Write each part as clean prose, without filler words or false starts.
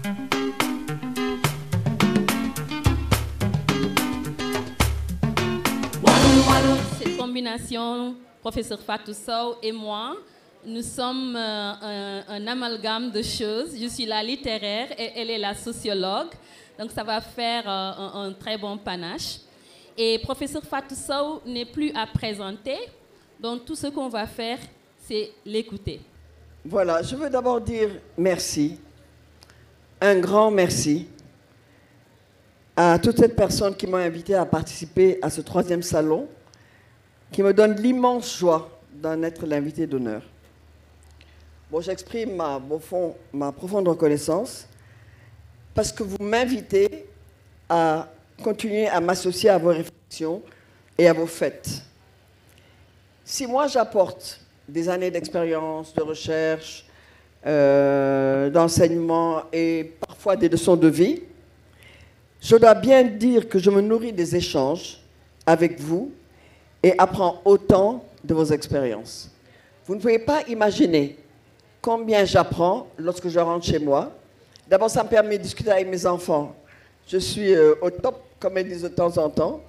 Cette combination, professeur Fatou Sow et moi, nous sommes un amalgame de choses. Je suis la littéraire et elle est la sociologue. Donc ça va faire un très bon panache. Et professeur Fatou Sow n'est plus à présenter. Donc tout ce qu'on va faire, c'est l'écouter. Voilà, je veux d'abord dire merci, un grand merci à toutes ces personnes qui m'ont invité à participer à ce 3e salon, qui me donne l'immense joie d'en être l'invité d'honneur. Bon, j'exprime au fond ma profonde reconnaissance parce que vous m'invitez à continuer à m'associer à vos réflexions et à vos fêtes. Si moi j'apporte des années d'expérience, de recherche, d'enseignement et parfois des leçons de vie, je dois bien dire que je me nourris des échanges avec vous et apprends autant de vos expériences. Vous ne pouvez pas imaginer combien j'apprends lorsque je rentre chez moi. D'abord, ça me permet de discuter avec mes enfants. Je suis au top, comme elles disent de temps en temps,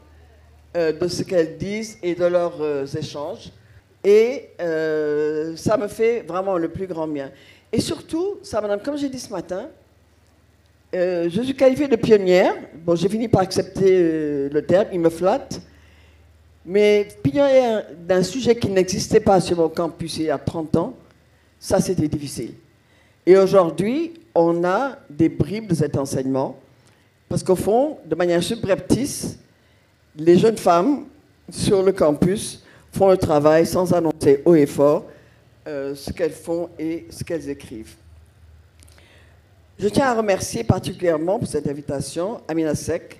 de ce qu'elles disent et de leurs échanges. Et ça me fait vraiment le plus grand bien. Et surtout, ça me donne, comme j'ai dit ce matin, je suis qualifiée de pionnière. Bon, j'ai fini par accepter le terme, il me flatte. Mais pionnière d'un sujet qui n'existait pas sur mon campus il y a 30 ans, ça c'était difficile. Et aujourd'hui, on a des bribes de cet enseignement, parce qu'au fond, de manière subreptice, les jeunes femmes sur le campus font le travail sans annoncer haut et fort ce qu'elles font et ce qu'elles écrivent. Je tiens à remercier particulièrement pour cette invitation Amina Sek.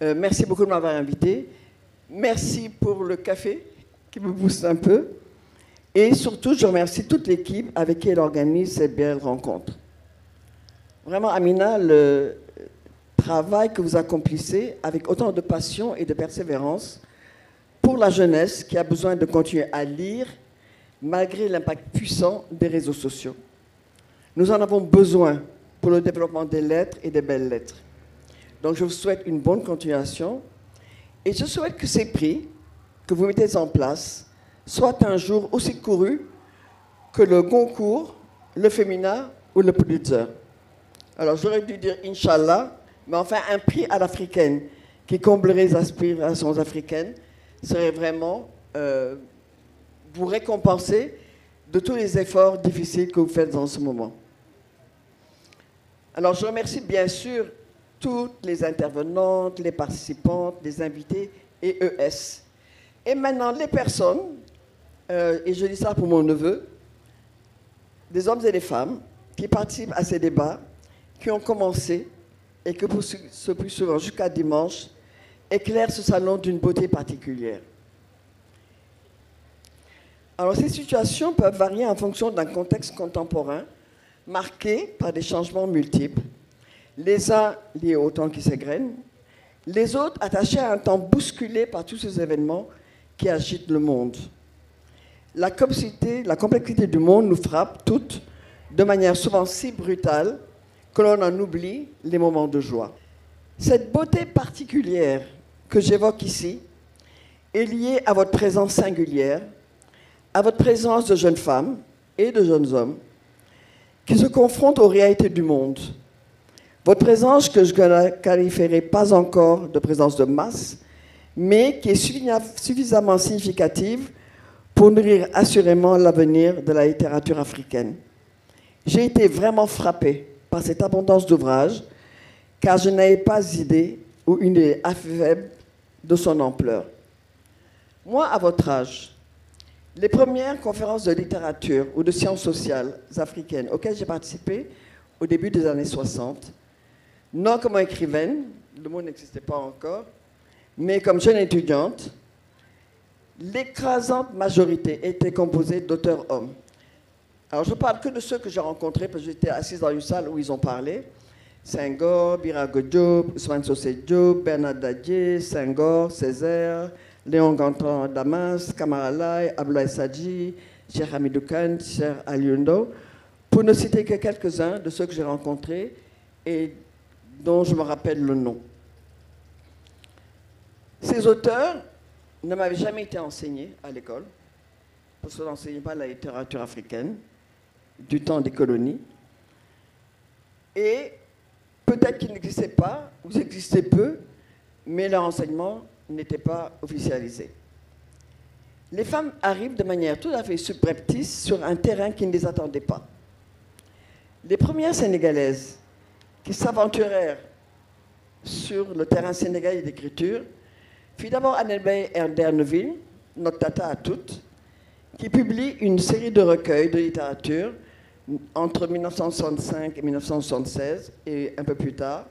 Merci beaucoup de m'avoir invité. Merci pour le café qui me booste un peu. Et surtout, je remercie toute l'équipe avec qui elle organise cette belle rencontre. Vraiment, Amina, le travail que vous accomplissez avec autant de passion et de persévérance pour la jeunesse qui a besoin de continuer à lire malgré l'impact puissant des réseaux sociaux. Nous en avons besoin pour le développement des lettres et des belles lettres. Donc je vous souhaite une bonne continuation et je souhaite que ces prix que vous mettez en place soient un jour aussi courus que le Goncourt, le Femina ou le Pulitzer. Alors j'aurais dû dire Inch'Allah, mais enfin un prix à l'africaine qui comblerait les aspirations africaines serait vraiment vous récompenser de tous les efforts difficiles que vous faites en ce moment. Alors, je remercie bien sûr toutes les intervenantes, les participantes, les invités et ES. Et maintenant, les personnes, et je dis ça pour mon neveu, des hommes et des femmes qui participent à ces débats, qui ont commencé et que pour ce plus souvent jusqu'à dimanche, éclairent ce salon d'une beauté particulière. Alors, ces situations peuvent varier en fonction d'un contexte contemporain, marqués par des changements multiples, les uns liés au temps qui s'égrène, les autres attachés à un temps bousculé par tous ces événements qui agitent le monde. La complexité du monde nous frappe toutes de manière souvent si brutale que l'on en oublie les moments de joie. Cette beauté particulière que j'évoque ici est liée à votre présence singulière, à votre présence de jeunes femmes et de jeunes hommes qui se confrontent aux réalités du monde. Votre présence que je ne qualifierai pas encore de présence de masse, mais qui est suffisamment significative pour nourrir assurément l'avenir de la littérature africaine. J'ai été vraiment frappée par cette abondance d'ouvrages, car je n'avais pas idée ou une idée faible de son ampleur. Moi, à votre âge, les premières conférences de littérature ou de sciences sociales africaines auxquelles j'ai participé au début des années 60, non comme écrivaine, le mot n'existait pas encore, mais comme jeune étudiante, l'écrasante majorité était composée d'auteurs hommes. Alors je ne parle que de ceux que j'ai rencontrés, parce que j'étais assise dans une salle où ils ont parlé. Senghor, Birago Diop, Ousmane Sosé Diop, Bernard Dadier, Senghor, Césaire, Léon Gontran Damas, Kamara Lai, Abdoulaye Sadji, Cheikh Hamidou Kane, Cheikh Aliou Ndao, pour ne citer que quelques-uns de ceux que j'ai rencontrés et dont je me rappelle le nom. Ces auteurs ne m'avaient jamais été enseignés à l'école, parce qu'on n'enseignait pas la littérature africaine du temps des colonies. Et peut-être qu'ils n'existaient pas, ou ils existaient peu, mais leur enseignement n'était pas officialisé. Les femmes arrivent de manière tout à fait subreptice sur un terrain qui ne les attendait pas. Les premières Sénégalaises qui s'aventurèrent sur le terrain sénégalais d'écriture fut d'abord Annabel Erderneville, notre tata à toutes, qui publie une série de recueils de littérature entre 1965 et 1976, et un peu plus tard.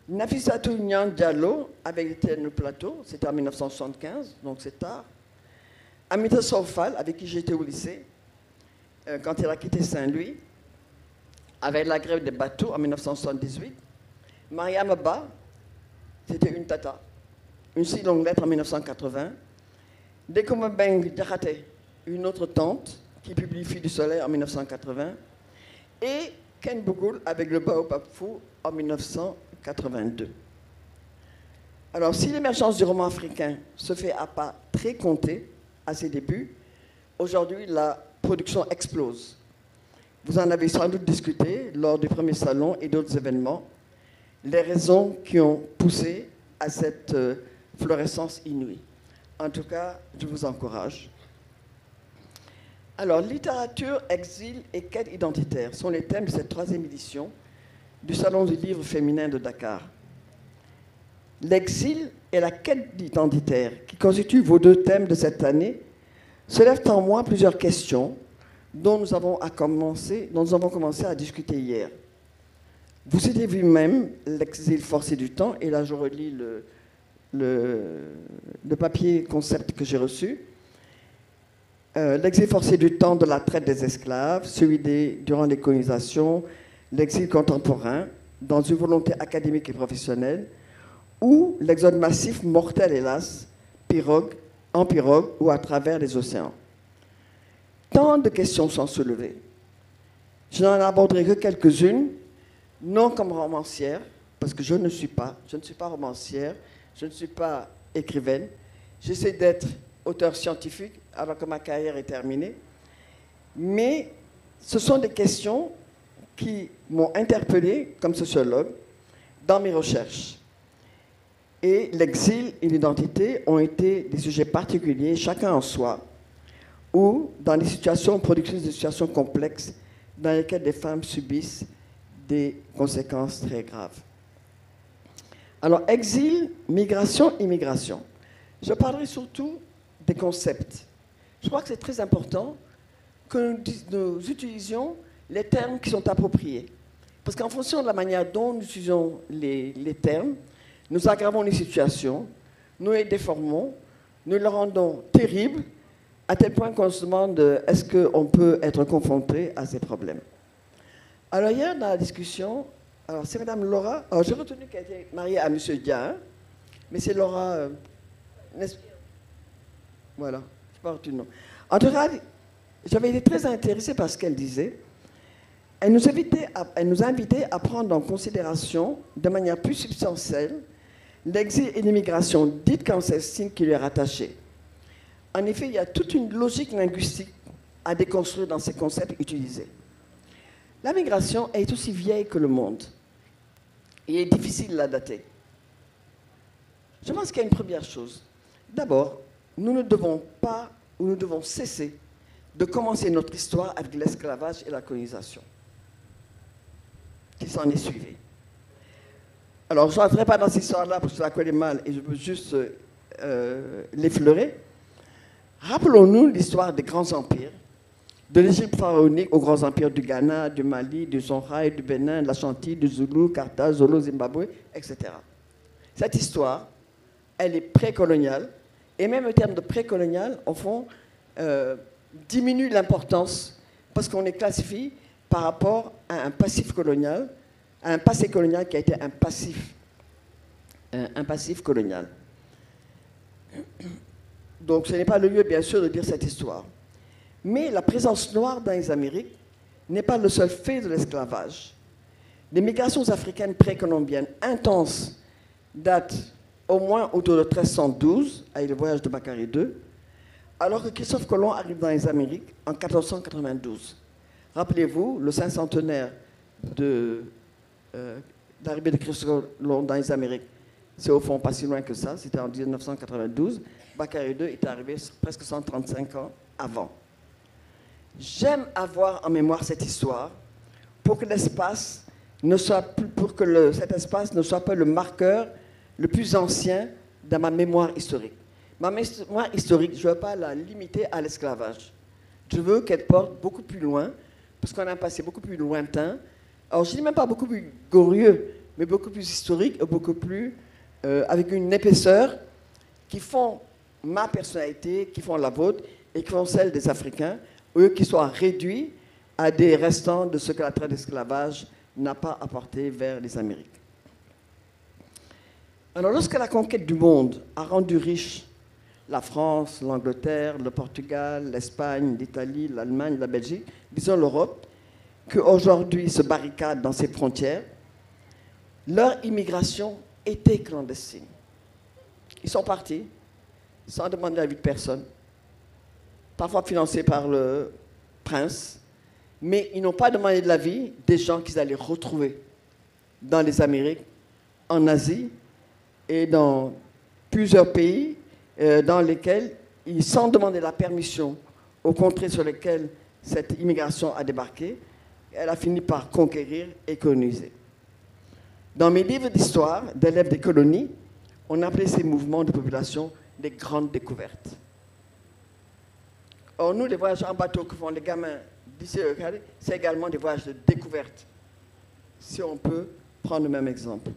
Nafissatou Niang Diallo, avec Étienne Le Plateau, c'était en 1975, donc c'est tard. Amita Soufal, avec qui j'étais au lycée, quand il a quitté Saint-Louis, avec la grève des bateaux en 1978. Mariam Ba, c'était une tata. Une si longue lettre en 1980. Dekoma Beng Diakhaté, une autre tante, qui publie Fille du Soleil en 1980. Et Ken Bougoul avec le Baobab Fou en 1982. Alors, si l'émergence du roman africain se fait à pas très comptés à ses débuts, aujourd'hui, la production explose. Vous en avez sans doute discuté lors du premier salon et d'autres événements, les raisons qui ont poussé à cette florescence inouïe. En tout cas, je vous encourage. Alors, littérature, exil et quête identitaire sont les thèmes de cette 3e édition du Salon du livre féminin de Dakar. L'exil et la quête identitaire, qui constituent vos 2 thèmes de cette année, soulèvent en moi plusieurs questions dont nous avons commencé à discuter hier. Vous citez vous-même l'exil forcé du temps, et là je relis le papier concept que j'ai reçu. L'exil forcé du temps de la traite des esclaves, celui durant les colonisations, l'exil contemporain, dans une volonté académique et professionnelle, ou l'exode massif, mortel hélas, en pirogue ou à travers les océans. Tant de questions sont soulevées. Je n'en aborderai que quelques-unes, non comme romancière, parce que je ne suis pas romancière, je ne suis pas écrivaine. J'essaie d'être auteur scientifique alors que ma carrière est terminée. Mais ce sont des questions qui m'ont interpellé comme sociologue dans mes recherches. Et l'exil et l'identité ont été des sujets particuliers, chacun en soi, ou dans des situations productrices de situations complexes dans lesquelles des femmes subissent des conséquences très graves. Alors, exil, migration, immigration. Je parlerai surtout des concepts. Je crois que c'est très important que nous utilisions les termes qui sont appropriés. Parce qu'en fonction de la manière dont nous utilisons les termes, nous aggravons les situations, nous les déformons, nous les rendons terribles, à tel point qu'on se demande est-ce qu'on peut être confronté à ces problèmes. Alors hier, dans la discussion, c'est Mme Laura, j'ai retenu qu'elle était mariée à M. Dia, hein, mais c'est Laura, voilà, je ne sais pas retenu le nom. En tout cas, j'avais été très intéressée par ce qu'elle disait. Elle nous a invités à prendre en considération, de manière plus substantielle, l'exil et l'immigration dite clandestine qui lui est rattachée. En effet, il y a toute une logique linguistique à déconstruire dans ces concepts utilisés. La migration est aussi vieille que le monde. Il est difficile de la dater. Je pense qu'il y a une première chose. D'abord, nous ne devons pas, ou nous devons cesser de commencer notre histoire avec l'esclavage et la colonisation qui s'en est suivi. Alors, je n'entrerai pas dans cette histoire-là parce que je la connais mal et je veux juste l'effleurer. Rappelons-nous l'histoire des grands empires, de l'Égypte pharaonique aux grands empires du Ghana, du Mali, du Songhai, du Bénin, de l'Ashanti, du Zoulou, Carthage, Zolo, Zimbabwe, etc. Cette histoire, elle est précoloniale, et même le terme de précolonial, au fond, diminue l'importance parce qu'on les classifie par rapport à un passif colonial, à un passé colonial qui a été un passif colonial. Donc ce n'est pas le lieu, bien sûr, de dire cette histoire. Mais la présence noire dans les Amériques n'est pas le seul fait de l'esclavage. Les migrations africaines précolombiennes intenses datent au moins autour de 1312, avec le voyage de Baccarie II, alors que Christophe Colomb arrive dans les Amériques en 1492. Rappelez-vous, le cinquantenaire d'arrivée de Christophe Colomb dans les Amériques, c'est au fond pas si loin que ça, c'était en 1992. Baccarie II est arrivé presque 135 ans avant. J'aime avoir en mémoire cette histoire pour que l'espace ne soit plus, cet espace ne soit pas le marqueur le plus ancien dans ma mémoire historique. Ma mémoire historique, je ne veux pas la limiter à l'esclavage. Je veux qu'elle porte beaucoup plus loin, parce qu'on a un passé beaucoup plus lointain. Alors, je ne dis même pas beaucoup plus glorieux, mais beaucoup plus historique, beaucoup plus avec une épaisseur qui font ma personnalité, qui font la vôtre et qui font celle des Africains, eux qui soient réduits à des restants de ce que la traite d'esclavage n'a pas apporté vers les Amériques. Alors, lorsque la conquête du monde a rendu riche la France, l'Angleterre, le Portugal, l'Espagne, l'Italie, l'Allemagne, la Belgique, disons l'Europe, qu'aujourd'hui se barricade dans ses frontières, leur immigration était clandestine. Ils sont partis sans demander l'avis de personne, parfois financés par le prince, mais ils n'ont pas demandé de l'avis des gens qu'ils allaient retrouver dans les Amériques, en Asie et dans plusieurs pays dans lesquels, sans demander la permission aux contrées sur lesquelles cette immigration a débarqué, elle a fini par conquérir et coloniser. Dans mes livres d'histoire d'élèves des colonies, on appelait ces mouvements de population des grandes découvertes. Or, nous, les voyages en bateau que font les gamins d'ici, c'est également des voyages de découverte, si on peut prendre le même exemple.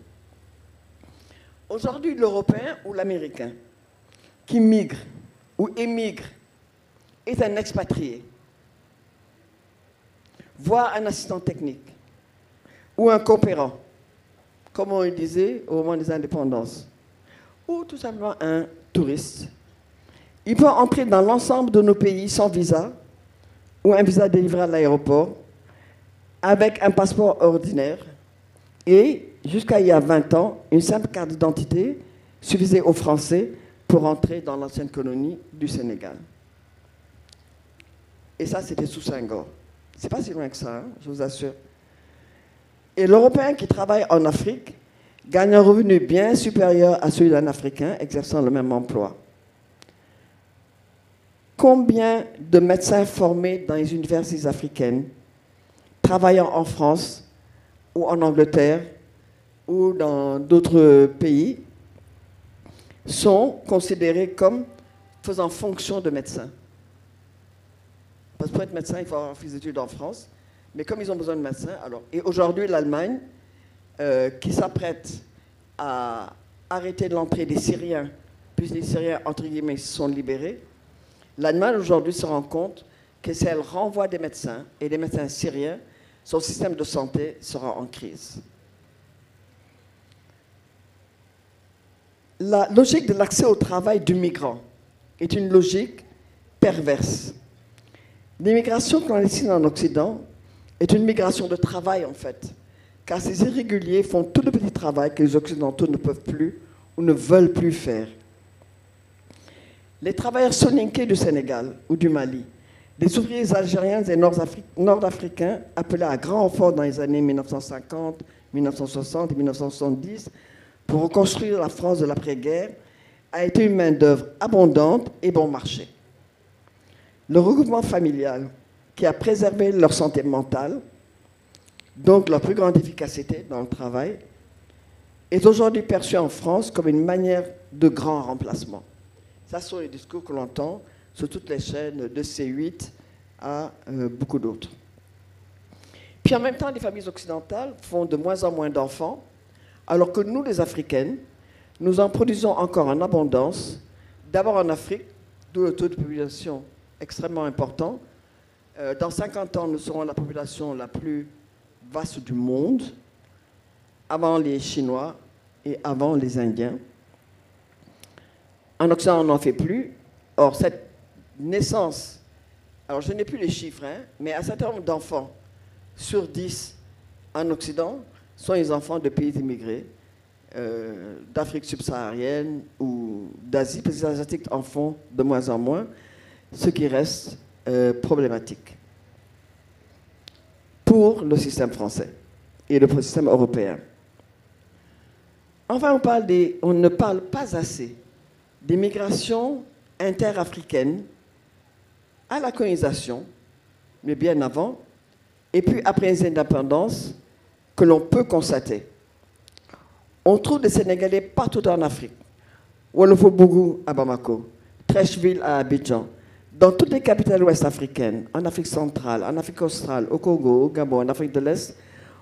Aujourd'hui, l'Européen ou l'Américain qui migre ou émigre est un expatrié, voire un assistant technique ou un coopérant, comme on le disait au moment des indépendances, ou tout simplement un touriste. Il peut entrer dans l'ensemble de nos pays sans visa ou un visa délivré à l'aéroport avec un passeport ordinaire et, jusqu'à il y a 20 ans, une simple carte d'identité suffisait aux Français pour entrer dans l'ancienne colonie du Sénégal. Et ça, c'était sous Senghor. C'est pas si loin que ça, hein, je vous assure. Et l'Européen qui travaille en Afrique gagne un revenu bien supérieur à celui d'un Africain exerçant le même emploi. Combien de médecins formés dans les universités africaines, travaillant en France ou en Angleterre ou dans d'autres pays, sont considérés comme faisant fonction de médecins? Parce que pour être médecin, il faut avoir fait des études en France, mais comme ils ont besoin de médecins, alors... Et aujourd'hui, l'Allemagne, qui s'apprête à arrêter l'entrée des Syriens, puisque les Syriens, entre guillemets, sont libérés, l'Allemagne, aujourd'hui, se rend compte que si elle renvoie des médecins, et des médecins syriens, son système de santé sera en crise. La logique de l'accès au travail du migrant est une logique perverse. L'immigration clandestine en Occident est une migration de travail, en fait, car ces irréguliers font tout le petit travail que les Occidentaux ne peuvent plus ou ne veulent plus faire. Les travailleurs soninké du Sénégal ou du Mali, des ouvriers algériens et nord-africains appelés à grand renfort dans les années 1950, 1960 et 1970 pour reconstruire la France de l'après-guerre, a été une main-d'œuvre abondante et bon marché. Le regroupement familial qui a préservé leur santé mentale, donc leur plus grande efficacité dans le travail, est aujourd'hui perçu en France comme une manière de grand remplacement. Ça, ce sont les discours que l'on entend sur toutes les chaînes de C8 à beaucoup d'autres. Puis en même temps, les familles occidentales font de moins en moins d'enfants, alors que nous, les Africaines, nous en produisons encore en abondance, d'abord en Afrique, d'où le taux de population extrêmement important. Dans 50 ans, nous serons la population la plus vaste du monde, avant les Chinois et avant les Indiens. En Occident, on n'en fait plus. Or, cette naissance, alors je n'ai plus les chiffres, hein, mais un certain nombre d'enfants sur 10 en Occident sont les enfants de pays immigrés, d'Afrique subsaharienne ou d'Asie, parce que les Asiatiques en font de moins en moins, ce qui reste problématique pour le système français et le système européen. Enfin, on ne parle pas assez des migrations interafricaines à la colonisation, mais bien avant, et puis après les indépendances, que l'on peut constater. On trouve des Sénégalais partout en Afrique. Wolofobougou à Bamako, Treichville à Abidjan, dans toutes les capitales ouest africaines, en Afrique centrale, en Afrique australe, au Congo, au Gabon, en Afrique de l'Est,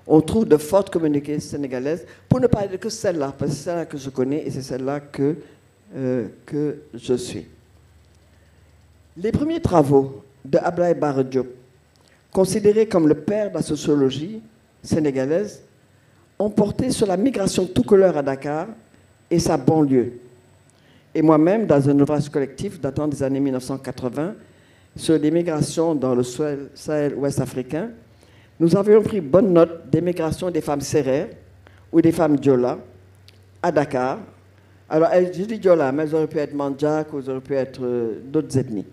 on trouve de fortes communautés sénégalaises, pour ne parler que celle-là, parce que c'est celle-là que je connais et c'est celle-là que je suis. Les premiers travaux de Ablaye Bara Diop, considéré comme le père de la sociologie sénégalaise, ont porté sur la migration tout couleur à Dakar et sa banlieue. Et moi-même, dans un ouvrage collectif datant des années 1980, sur les migrations dans le Sahel ouest africain, nous avions pris bonne note des migrations des femmes sérères ou des femmes diola à Dakar. Alors, je dis diola, mais elles auraient pu être mandjak ou elles auraient pu être d'autres ethnies.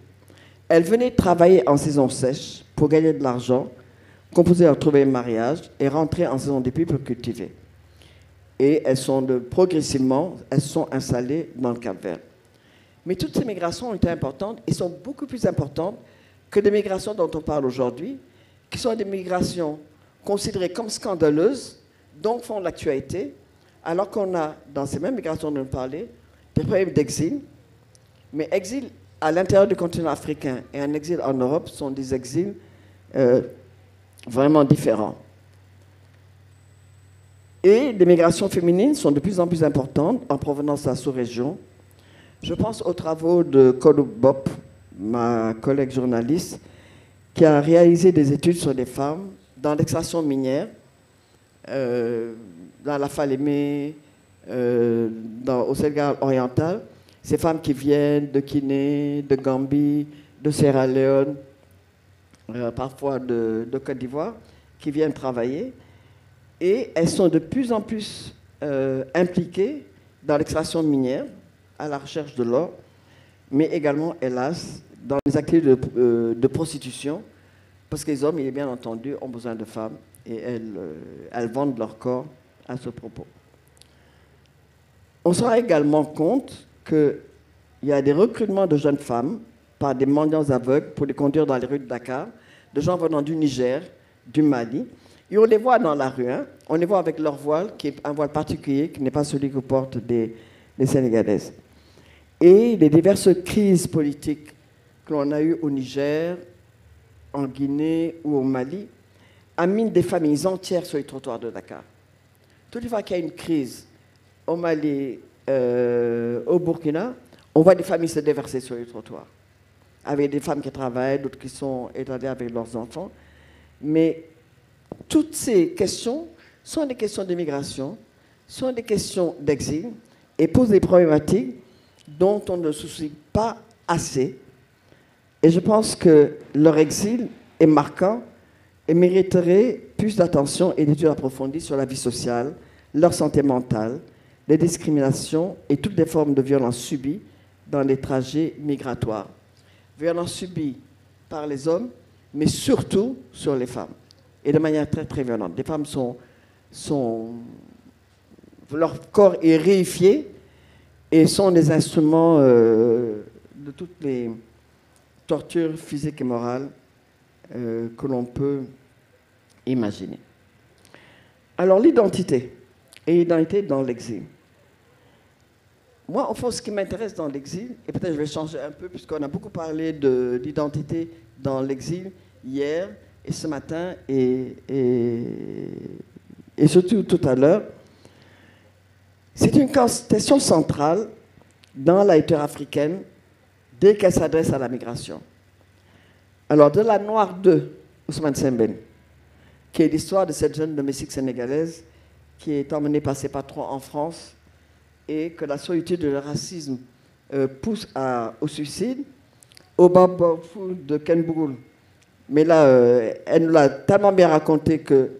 Elles venaient travailler en saison sèche pour gagner de l'argent, composer à trouver un mariage et rentrer en saison des pluies pour cultiver. Et progressivement, elles sont installées dans le Cap-Vert. Mais toutes ces migrations ont été importantes et sont beaucoup plus importantes que les migrations dont on parle aujourd'hui, qui sont des migrations considérées comme scandaleuses, donc font l'actualité, alors qu'on a, dans ces mêmes migrations dont on parlait, des problèmes d'exil. Mais exil à l'intérieur du continent africain et un exil en Europe sont des exils vraiment différents. Et les migrations féminines sont de plus en plus importantes en provenance de la sous-région. Je pense aux travaux de Kodou Bop, ma collègue journaliste, qui a réalisé des études sur les femmes dans l'extraction minière, dans la Falémé, au Sénégal oriental. Ces femmes qui viennent de Guinée, de Gambie, de Sierra Leone, parfois de Côte d'Ivoire, qui viennent travailler. Et elles sont de plus en plus impliquées dans l'extraction minière, à la recherche de l'or, mais également, hélas, dans les activités de prostitution, parce que les hommes, il est bien entendu, ont besoin de femmes et elles vendent leur corps à ce propos. On se rend également compte qu'il y a des recrutements de jeunes femmes par des mendiants aveugles pour les conduire dans les rues de Dakar, de gens venant du Niger, du Mali. Et on les voit dans la rue, hein. On les voit avec leur voile, qui est un voile particulier, qui n'est pas celui que portent les Sénégalaises. Et les diverses crises politiques que l'on a eues au Niger, en Guinée ou au Mali, aminent des familles entières sur les trottoirs de Dakar. Toutes les fois qu'il y a une crise au Mali, au Burkina, on voit des familles se déverser sur les trottoirs, avec des femmes qui travaillent, d'autres qui sont étalées avec leurs enfants. Mais toutes ces questions sont des questions d'immigration, sont des questions d'exil, et posent des problématiques dont on ne se soucie pas assez. Et je pense que leur exil est marquant et mériterait plus d'attention et d'études approfondies sur la vie sociale, leur santé mentale, les discriminations et toutes les formes de violence subies dans les trajets migratoires. Violence subie par les hommes, mais surtout sur les femmes, et de manière très très violente. Les femmes leur corps est réifié et sont des instruments de toutes les tortures physiques et morales que l'on peut imaginer. Alors l'identité, et l'identité dans l'exil. Moi, au fond, ce qui m'intéresse dans l'exil, et peut-être je vais changer un peu, puisqu'on a beaucoup parlé d'identité dans l'exil hier et ce matin, et surtout tout à l'heure, c'est une question centrale dans la littérature africaine dès qu'elle s'adresse à la migration. Alors, de la Noire 2, Ousmane Sembène, qui est l'histoire de cette jeune domestique sénégalaise qui est emmenée par ses patrons en France et que la solitude et le racisme poussent au suicide, au Babafou de Ken Bougoul. Mais là, elle nous l'a tellement bien raconté que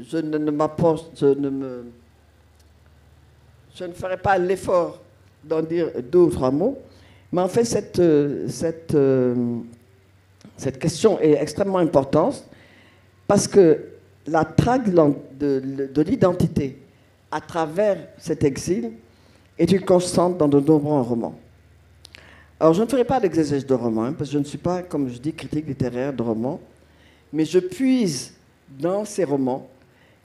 je ne ferai pas l'effort d'en dire 2 ou 3 mots, mais en fait, cette question est extrêmement importante parce que la traque de l'identité à travers cet exil est une constante dans de nombreux romans. Alors, je ne ferai pas d'exégèse de romans, parce que je ne suis pas, comme je dis, critique littéraire de romans, mais je puise dans ces romans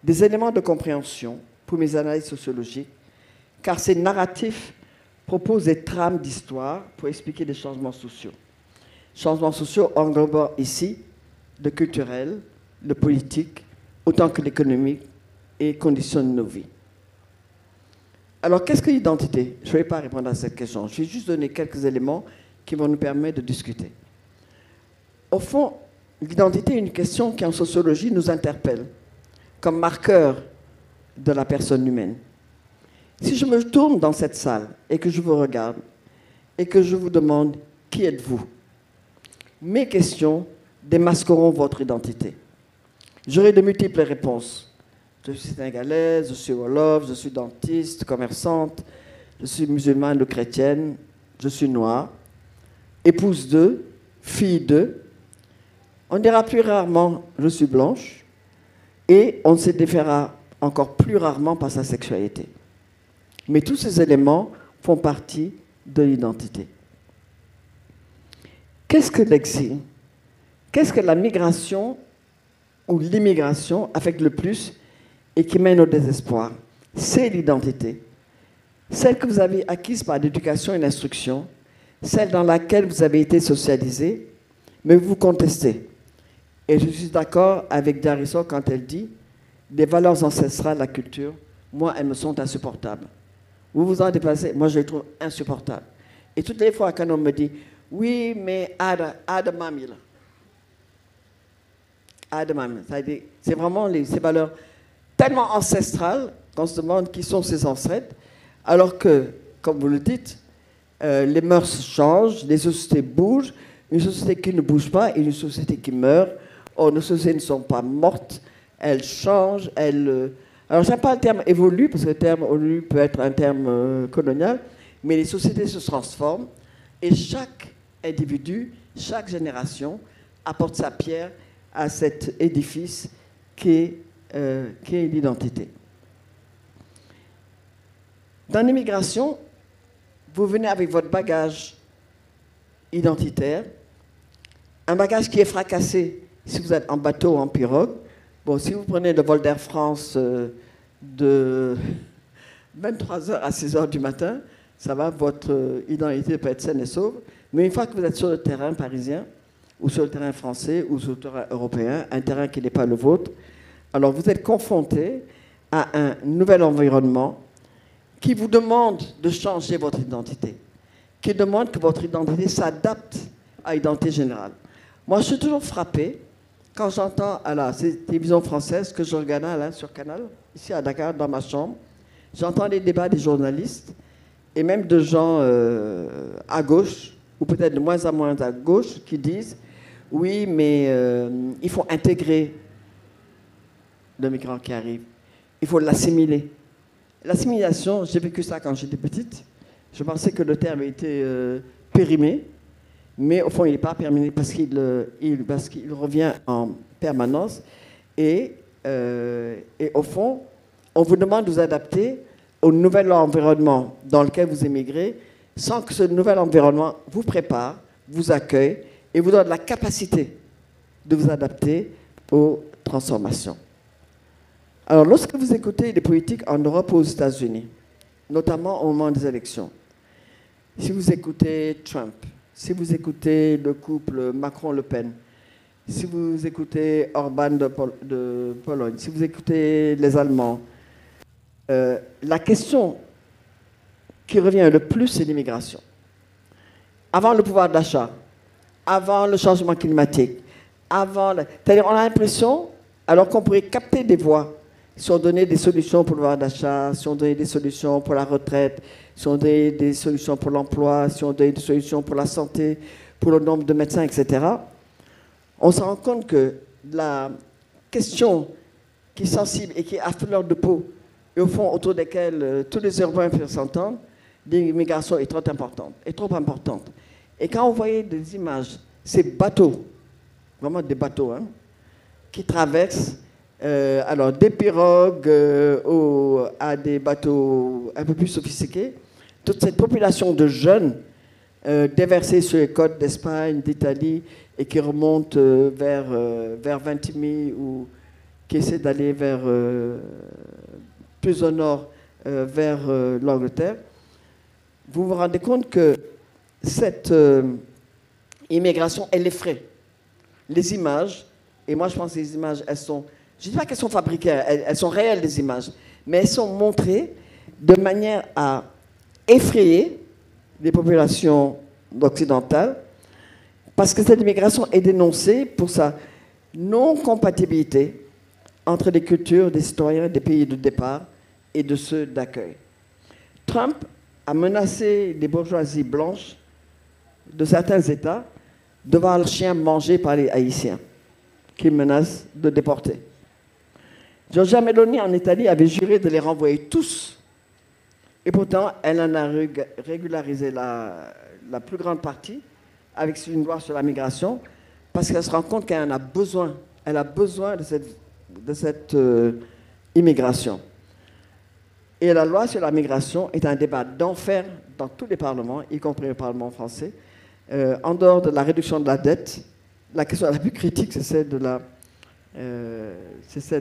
des éléments de compréhension pour mes analyses sociologiques, car ces narratifs proposent des trames d'histoire pour expliquer des changements sociaux. Changements sociaux englobant ici le culturel, le politique, autant que l'économique et conditionnent nos vies. Alors, qu'est-ce que l'identité? Je ne vais pas répondre à cette question. Je vais juste donner quelques éléments qui vont nous permettre de discuter. Au fond, l'identité est une question qui, en sociologie, nous interpelle comme marqueur de la personne humaine. Si je me tourne dans cette salle et que je vous regarde et que je vous demande « Qui êtes-vous ?» mes questions démasqueront votre identité. J'aurai de multiples réponses. Je suis sénégalaise, je suis wolof, je suis dentiste, commerçante, je suis musulmane ou chrétienne, je suis noire, épouse d'eux, fille d'eux. On dira plus rarement « je suis blanche » et on se déférera encore plus rarement par sa sexualité. Mais tous ces éléments font partie de l'identité. Qu'est-ce que l'exil? Qu'est-ce que la migration ou l'immigration affecte le plus et qui mène au désespoir? C'est l'identité. Celle que vous avez acquise par l'éducation et l'instruction, celle dans laquelle vous avez été socialisé, mais vous contestez. Et je suis d'accord avec Dariso quand elle dit « des valeurs ancestrales, la culture, moi, elles me sont insupportables. » Vous vous en dépassez, moi, je les trouve insupportables. Et toutes les fois qu'un homme me dit « oui, mais Ada Mamila », c'est vraiment ces valeurs tellement ancestrales qu'on se demande qui sont ses ancêtres, alors que, comme vous le dites, les mœurs changent, les sociétés bougent, une société qui ne bouge pas et une société qui meurt. Or, nos sociétés ne sont pas mortes, elles changent, alors, je n'aime pas le terme évolue, parce que le terme évolue peut être un terme colonial, mais les sociétés se transforment et chaque individu, chaque génération apporte sa pierre à cet édifice qui est l'identité. Dans l'immigration, vous venez avec votre bagage identitaire, un bagage qui est fracassé si vous êtes en bateau ou en pirogue. Bon, si vous prenez le vol d'Air France de 23h à 6h du matin, ça va, votre identité peut être saine et sauve. Mais une fois que vous êtes sur le terrain parisien, ou sur le terrain français, ou sur le terrain européen, un terrain qui n'est pas le vôtre, alors vous êtes confronté à un nouvel environnement qui vous demande de changer votre identité, qui demande que votre identité s'adapte à l'identité générale. Moi, je suis toujours frappé quand j'entends à la télévision française que je regarde là, sur Canal, ici à Dakar, dans ma chambre, j'entends les débats des journalistes et même de gens à gauche, ou peut-être de moins en moins à gauche, qui disent « oui, mais il faut intégrer le migrant qui arrive, il faut l'assimiler ». L'assimilation, j'ai vécu ça quand j'étais petite. Je pensais que le terme était périmé, mais au fond, il n'est pas périmé parce qu'il revient en permanence. Et au fond, on vous demande de vous adapter au nouvel environnement dans lequel vous émigrez, sans que ce nouvel environnement vous prépare, vous accueille et vous donne la capacité de vous adapter aux transformations. Alors, lorsque vous écoutez les politiques en Europe ou aux États-Unis, notamment au moment des élections, si vous écoutez Trump, si vous écoutez le couple Macron-Le Pen, si vous écoutez Orban de Pologne, si vous écoutez les Allemands, la question qui revient le plus, c'est l'immigration. Avant le pouvoir d'achat, avant le changement climatique, c'est-à-dire on a l'impression, alors qu'on pourrait capter des voix, si on donnait des solutions pour le pouvoir d'achat, si on donnait des solutions pour la retraite, si on donnait des solutions pour l'emploi, si on donnait des solutions pour la santé, pour le nombre de médecins, etc., on se rend compte que la question qui est sensible et qui est à fleur de peau, et au fond autour desquels tous les Européens peuvent s'entendre, l'immigration est trop importante. Et quand vous voyez des images, ces bateaux, vraiment des bateaux, hein, qui traversent, alors des pirogues à des bateaux un peu plus sophistiqués, toute cette population de jeunes déversés sur les côtes d'Espagne, d'Italie, et qui remontent vers Ventimille ou qui essaient d'aller plus au nord, vers l'Angleterre, vous vous rendez compte que cette immigration, elle effraie. Les images, et moi je pense que les images, elles sont, je ne dis pas qu'elles sont fabriquées, elles sont réelles, les images, mais elles sont montrées de manière à effrayer les populations occidentales, parce que cette immigration est dénoncée pour sa non-compatibilité entre les cultures des citoyens des pays de départ et de ceux d'accueil. Trump a menacé les bourgeoisies blanches de certains États de voir leurs chiens mangés par les Haïtiens, qu'il menace de déporter. Giorgia Meloni en Italie avait juré de les renvoyer tous. Et pourtant, elle en a régularisé la plus grande partie avec une loi sur la migration, parce qu'elle se rend compte qu'elle en a besoin. Elle a besoin de cette immigration. Et la loi sur la migration est un débat d'enfer dans tous les parlements, y compris le Parlement français. En dehors de la réduction de la dette, la question la plus critique, c'est celle de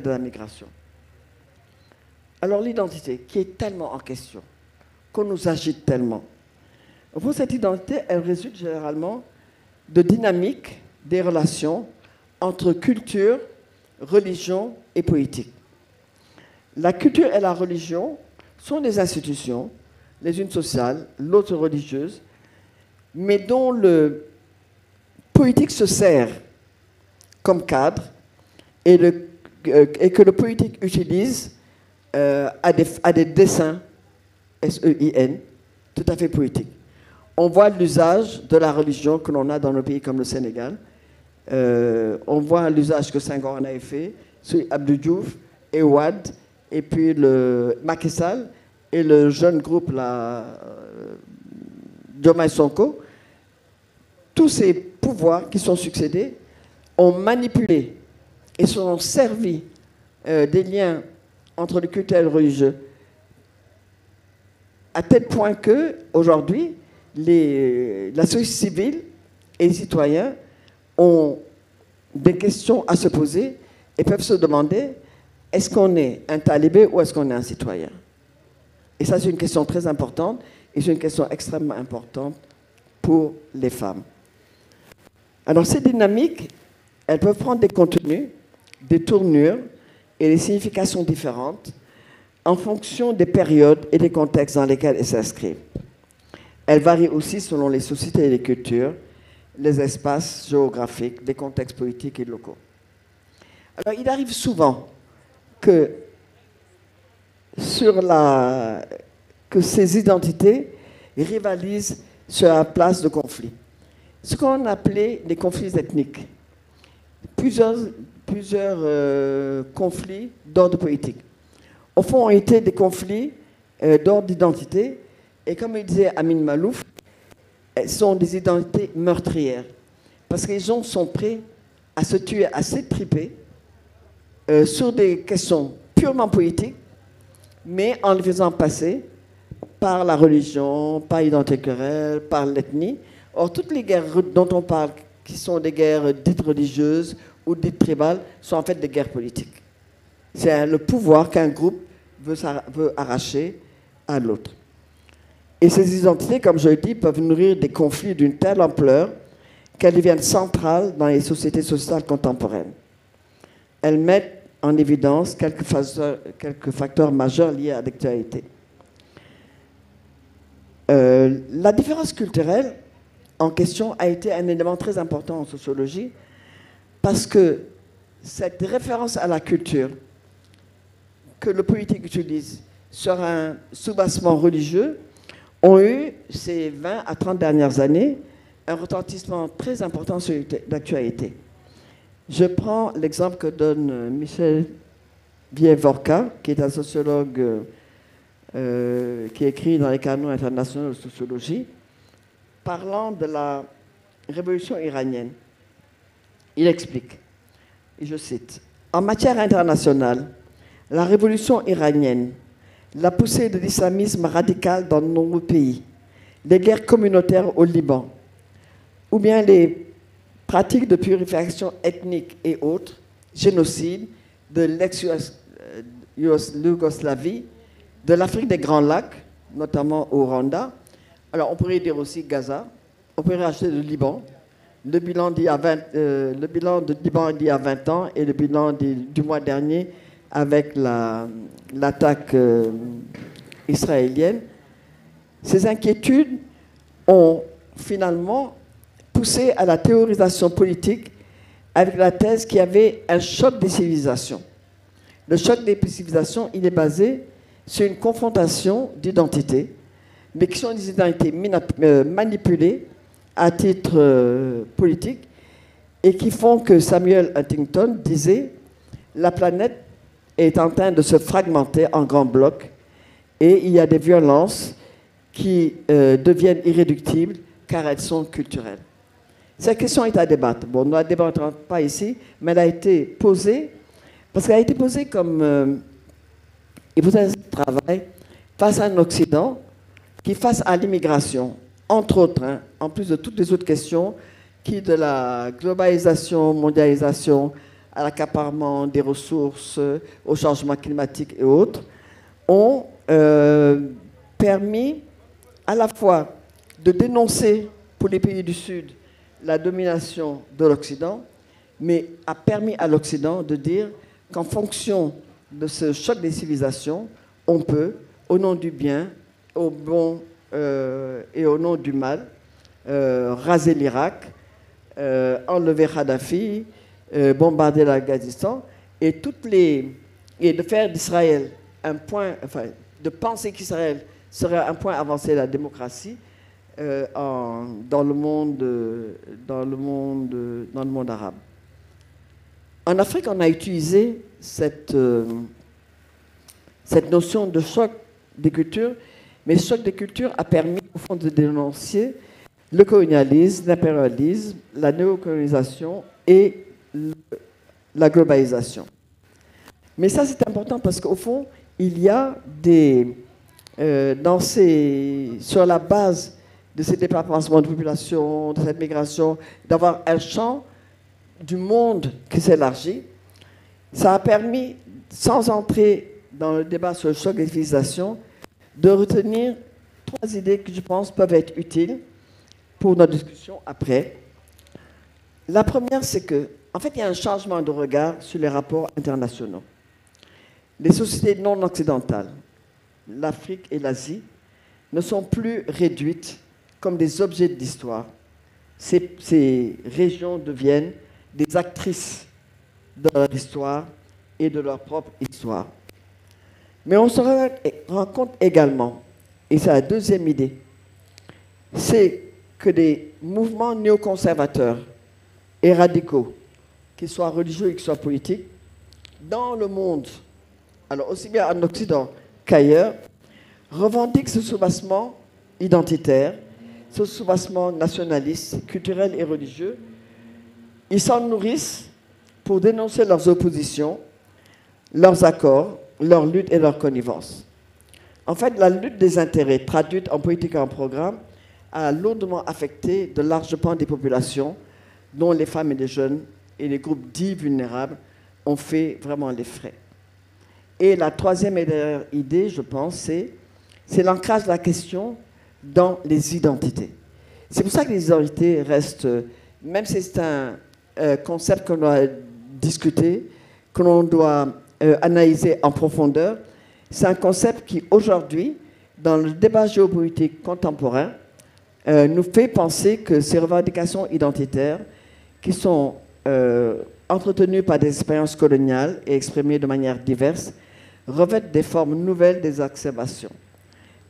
la migration. Alors l'identité, qui est tellement en question, qu'on nous agite tellement. Au fond, cette identité, elle résulte généralement de dynamiques des relations entre culture, religion et politique. La culture et la religion sont des institutions, les unes sociales, l'autre religieuse, mais dont le politique se sert comme cadre et que le politique utilise à des desseins, S-E-I-N, tout à fait politiques. On voit l'usage de la religion que l'on a dans nos pays comme le Sénégal. On voit l'usage que Senghor en avait fait sur Abdou Diouf et Wade, et puis le Macky Sall et le jeune groupe Diomaye Sonko. Tous ces pouvoirs qui sont succédés ont manipulé et se sont servis des liens entre le culte et le religieux, à tel point que aujourd'hui, la société civile et les citoyens ont des questions à se poser et peuvent se demander, est-ce qu'on est un talibé ou est-ce qu'on est un citoyen? Et ça, c'est une question très importante et c'est une question extrêmement importante pour les femmes. Alors, ces dynamiques, elles peuvent prendre des contenus, des tournures et des significations différentes en fonction des périodes et des contextes dans lesquels elles s'inscrivent. Elles varient aussi selon les sociétés et les cultures, les espaces géographiques, les contextes politiques et locaux. Alors, il arrive souvent que ces identités rivalisent sur la place de conflit. Ce qu'on appelait les conflits ethniques. Plusieurs conflits d'ordre politique. Au fond, ont été des conflits d'ordre d'identité. Et comme il disait Amin Malouf, elles sont des identités meurtrières. Parce que les gens sont prêts à se tuer, à s'étriper sur des questions purement politiques, mais en les faisant passer par la religion, par l'identité querelle, par l'ethnie. Or, toutes les guerres dont on parle, qui sont des guerres dites religieuses ou dites tribales, sont en fait des guerres politiques. C'est le pouvoir qu'un groupe veut arracher à l'autre. Et ces identités, comme je le dis, peuvent nourrir des conflits d'une telle ampleur qu'elles deviennent centrales dans les sociétés sociales contemporaines. Elles mettent en évidence quelques facteurs majeurs liés à l'actualité. La différence culturelle en question a été un élément très important en sociologie parce que cette référence à la culture que le politique utilise sur un soubassement religieux ont eu, ces 20 à 30 dernières années, un retentissement très important sur l'actualité. Je prends l'exemple que donne Michel Vievorka, qui est un sociologue qui écrit dans les canons internationaux de sociologie, parlant de la révolution iranienne. Il explique, et je cite, « En matière internationale, la révolution iranienne, la poussée de l'islamisme radical dans de nombreux pays, les guerres communautaires au Liban, ou bien les pratiques de purification ethnique et autres, génocide de l'ex-Yougoslavie, de l'Afrique des Grands Lacs, notamment au Rwanda. Alors on pourrait dire aussi Gaza, on pourrait rajouter le Liban. Le bilan de Liban d'il y a 20 ans et le bilan du mois dernier avec l'attaque israélienne. Ces inquiétudes ont finalement poussé à la théorisation politique avec la thèse qu'il y avait un choc des civilisations. Le choc des civilisations, il est basé sur une confrontation d'identités, mais qui sont des identités manipulées à titre politique et qui font que Samuel Huntington disait « La planète est en train de se fragmenter en grands blocs et il y a des violences qui deviennent irréductibles car elles sont culturelles. » Cette question est à débattre. Bon, nous ne la débattrons pas ici, mais elle a été posée, parce qu'elle a été posée comme hypothèse de travail face à un Occident qui, face à l'immigration, entre autres, hein, en plus de toutes les autres questions, qui de la globalisation, mondialisation, à l'accaparement des ressources, au changement climatique et autres, ont permis à la fois de dénoncer pour les pays du Sud la domination de l'Occident, mais a permis à l'Occident de dire qu'en fonction de ce choc des civilisations, on peut, au nom du bien, au bon et au nom du mal, raser l'Irak, enlever Kadhafi, bombarder l'Afghanistan, et de faire d'Israël un point, enfin, de penser qu'Israël serait un point avancé de la démocratie dans le monde arabe. En Afrique, on a utilisé cette notion de choc des cultures, mais ce choc des cultures a permis, au fond, de dénoncer le colonialisme, l'impérialisme, la néocolonisation et la globalisation. Mais ça, c'est important parce qu'au fond, il y a sur la base de ces déplacements de population, de cette migration, d'avoir un champ du monde qui s'élargit. Ça a permis, sans entrer dans le débat sur le choc des civilisations, de retenir 3 idées qui, je pense, peuvent être utiles pour notre discussion après. La première, c'est que, en fait, il y a un changement de regard sur les rapports internationaux. Les sociétés non occidentales, l'Afrique et l'Asie, ne sont plus réduites comme des objets de l'histoire. Ces régions deviennent des actrices de leur histoire et de leur propre histoire. Mais on se rend compte également, et c'est la deuxième idée, c'est que des mouvements néoconservateurs et radicaux, qu'ils soient religieux et qu'ils soient politiques, dans le monde, alors aussi bien en Occident qu'ailleurs, revendiquent ce soubassement identitaire, ce soubassement nationaliste, culturel et religieux. Ils s'en nourrissent pour dénoncer leurs oppositions, leurs accords, leur lutte et leur connivence. En fait, la lutte des intérêts, traduite en politique et en programme, a lourdement affecté de larges pans des populations, dont les femmes et les jeunes et les groupes dits vulnérables ont fait vraiment les frais. Et la troisième et dernière idée, je pense, c'est l'ancrage de la question dans les identités. C'est pour ça que les identités restent, même si c'est un concept qu'on doit discuter, que l'on doit analyser en profondeur, c'est un concept qui, aujourd'hui, dans le débat géopolitique contemporain, nous fait penser que ces revendications identitaires, qui sont entretenues par des expériences coloniales et exprimées de manière diverse, revêtent des formes nouvelles d'exacerbation.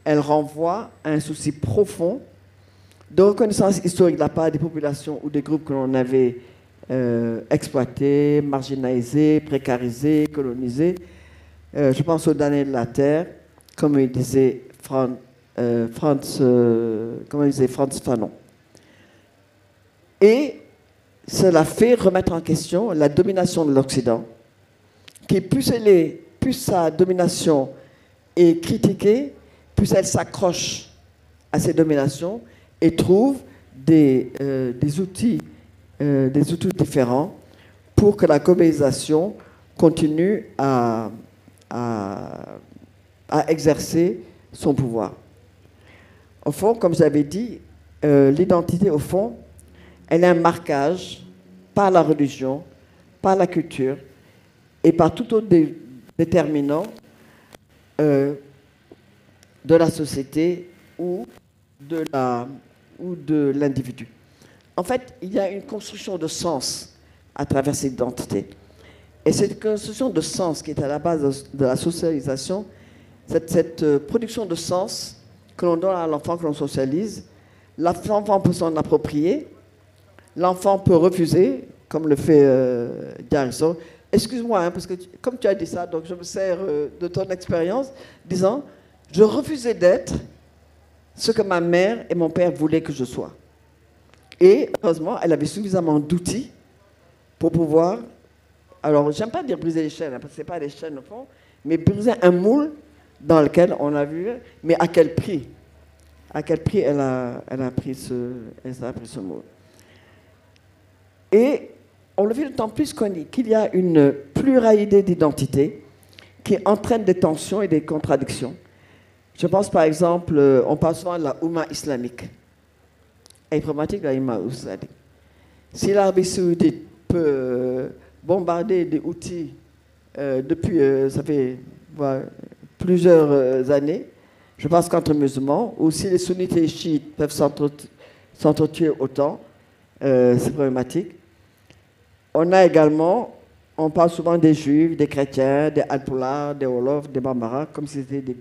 Elles renvoient à un souci profond de reconnaissance historique de la part des populations ou des groupes que l'on avait exploités, marginalisés, précarisés, colonisés, Je pense au dernier de la Terre, comme il disait Franz Fanon. Et cela fait remettre en question la domination de l'Occident, qui plus sa domination est critiquée, plus elle s'accroche à ces dominations et trouve des outils différents pour que la globalisation continue à exercer son pouvoir. Au fond, comme j'avais dit, l'identité, au fond, elle est un marquage par la religion, par la culture et par tout autre déterminant de la société ou de l'individu. En fait, il y a une construction de sens à travers cette identité. Et cette construction de sens qui est à la base de la socialisation, cette production de sens que l'on donne à l'enfant, que l'on socialise, l'enfant peut s'en approprier, l'enfant peut refuser, comme le fait Garrison. Excuse-moi, hein, parce que comme tu as dit ça, donc je me sers de ton expérience, disant, je refusais d'être ce que ma mère et mon père voulaient que je sois. Et heureusement, elle avait suffisamment d'outils pour pouvoir, alors j'aime pas dire briser les chaînes, hein, parce que ce n'est pas des chaînes au fond, mais briser un moule dans lequel on a vu, mais à quel prix? À quel prix elle a pris ce moule? Et on le fait d'autant plus qu'il y a une pluralité d'identités qui entraîne des tensions et des contradictions. Je pense par exemple, on parle souvent de la Oumma islamique. Et problématique de la Oumma islamique. Si l'Arabie saoudite peut bombarder des outils depuis, ça fait plusieurs années, je pense qu'entre musulmans, ou si les sunnites et les chiites peuvent s'entretuer autant, c'est problématique. On a également, on parle souvent des juifs, des chrétiens, des alpoulas, des wolofs, des bambara, comme si c'était des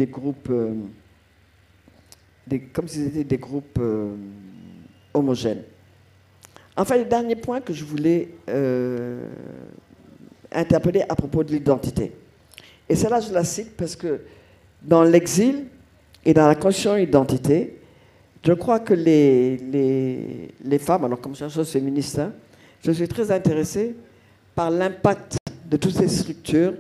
groupes, homogènes. Enfin, le dernier point que je voulais interpeller à propos de l'identité. Et celle-là, je la cite parce que dans l'exil et dans la construction d'identité, je crois que les femmes, alors comme chercheuse féministe, hein, je suis très intéressée par l'impact de toutes ces structures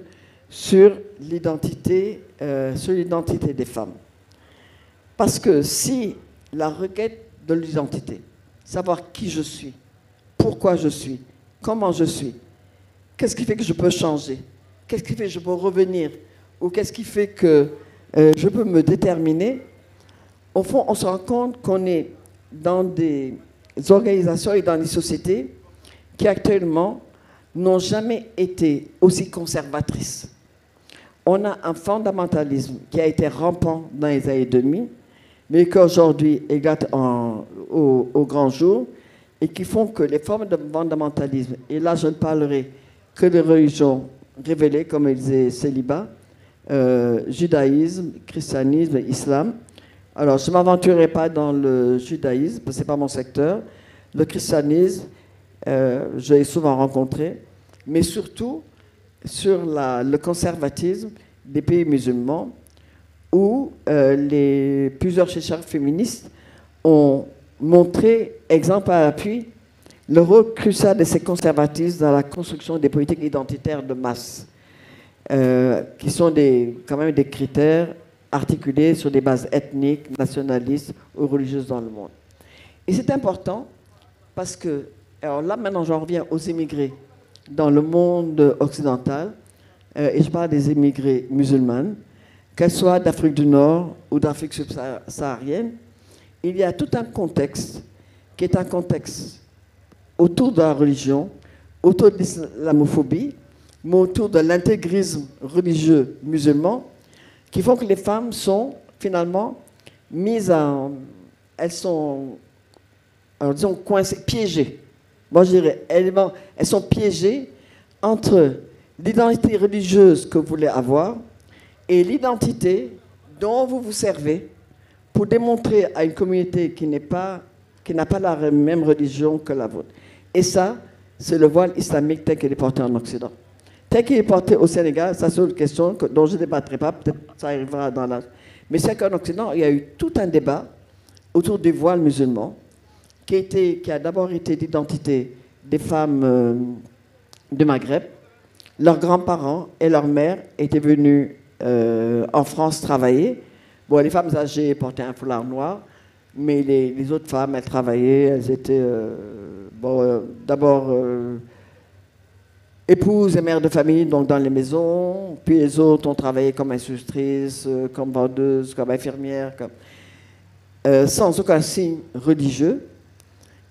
sur l'identité des femmes. Parce que si la requête de l'identité, savoir qui je suis, pourquoi je suis, comment je suis, qu'est-ce qui fait que je peux changer, qu'est-ce qui fait que je peux revenir, ou qu'est-ce qui fait que je peux me déterminer, au fond, on se rend compte qu'on est dans des organisations et dans des sociétés qui actuellement n'ont jamais été aussi conservatrices. On a un fondamentalisme qui a été rampant dans les années 2000, mais qui aujourd'hui éclate au grand jour, et qui font que les formes de fondamentalisme, et là je ne parlerai que de religions révélées, comme il disait célibat, judaïsme, christianisme, islam. Alors je ne m'aventurerai pas dans le judaïsme, parce que ce n'est pas mon secteur. Le christianisme, je l'ai souvent rencontré, mais surtout sur le conservatisme des pays musulmans, où plusieurs chercheurs féministes ont montré, exemple à l'appui, le rôle crucial de ces conservatistes dans la construction des politiques identitaires de masse, qui sont quand même des critères articulés sur des bases ethniques, nationalistes ou religieuses dans le monde. Et c'est important parce que, alors là maintenant j'en reviens aux immigrés dans le monde occidental, et je parle des immigrés musulmanes, qu'elles soient d'Afrique du Nord ou d'Afrique subsaharienne, il y a tout un contexte qui est un contexte autour de la religion, autour de l'islamophobie, mais autour de l'intégrisme religieux musulman, qui font que les femmes sont finalement elles sont, alors disons, coincées, piégées. Moi je dirais, elles sont piégées entre l'identité religieuse que vous voulez avoir et l'identité dont vous vous servez pour démontrer à une communauté qui n'a pas la même religion que la vôtre. Et ça, c'est le voile islamique tel qu'il est porté en Occident. tel qu'il est porté au Sénégal, ça c'est une question dont je ne débattrai pas, peut-être ça arrivera dans la... Mais c'est qu'en Occident, il y a eu tout un débat autour du voile musulman, qui a d'abord été l'identité des femmes du Maghreb. Leurs grands-parents et leurs mères étaient venus en France travailler. Bon, les femmes âgées portaient un foulard noir, mais les autres femmes, elles travaillaient, elles étaient d'abord épouses et mères de famille, donc dans les maisons, puis les autres ont travaillé comme institutrices, comme vendeuses, comme infirmières, sans aucun signe religieux.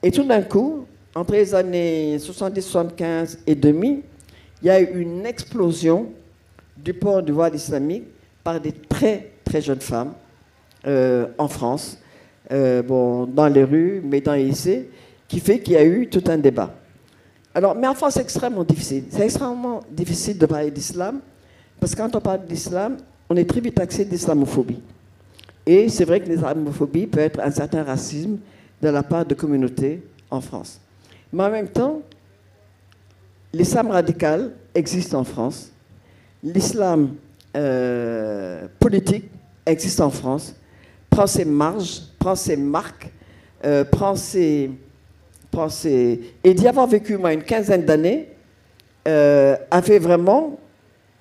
Et tout d'un coup, entre les années 70, 75 et 2000, il y a eu une explosion du port du voile islamique par des très, très jeunes femmes en France, dans les rues, mais dans les lycées, qui fait qu'il y a eu tout un débat. Alors, mais en France, c'est extrêmement difficile. C'est extrêmement difficile de parler d'islam, parce que quand on parle d'islam, on est très vite taxé d'islamophobie. Et c'est vrai que l'islamophobie peut être un certain racisme de la part de communautés en France. Mais en même temps, l'islam radical existe en France. L'islam politique existe en France, prend ses marges, prend ses marques, et d'y avoir vécu, moi, une quinzaine d'années, a fait vraiment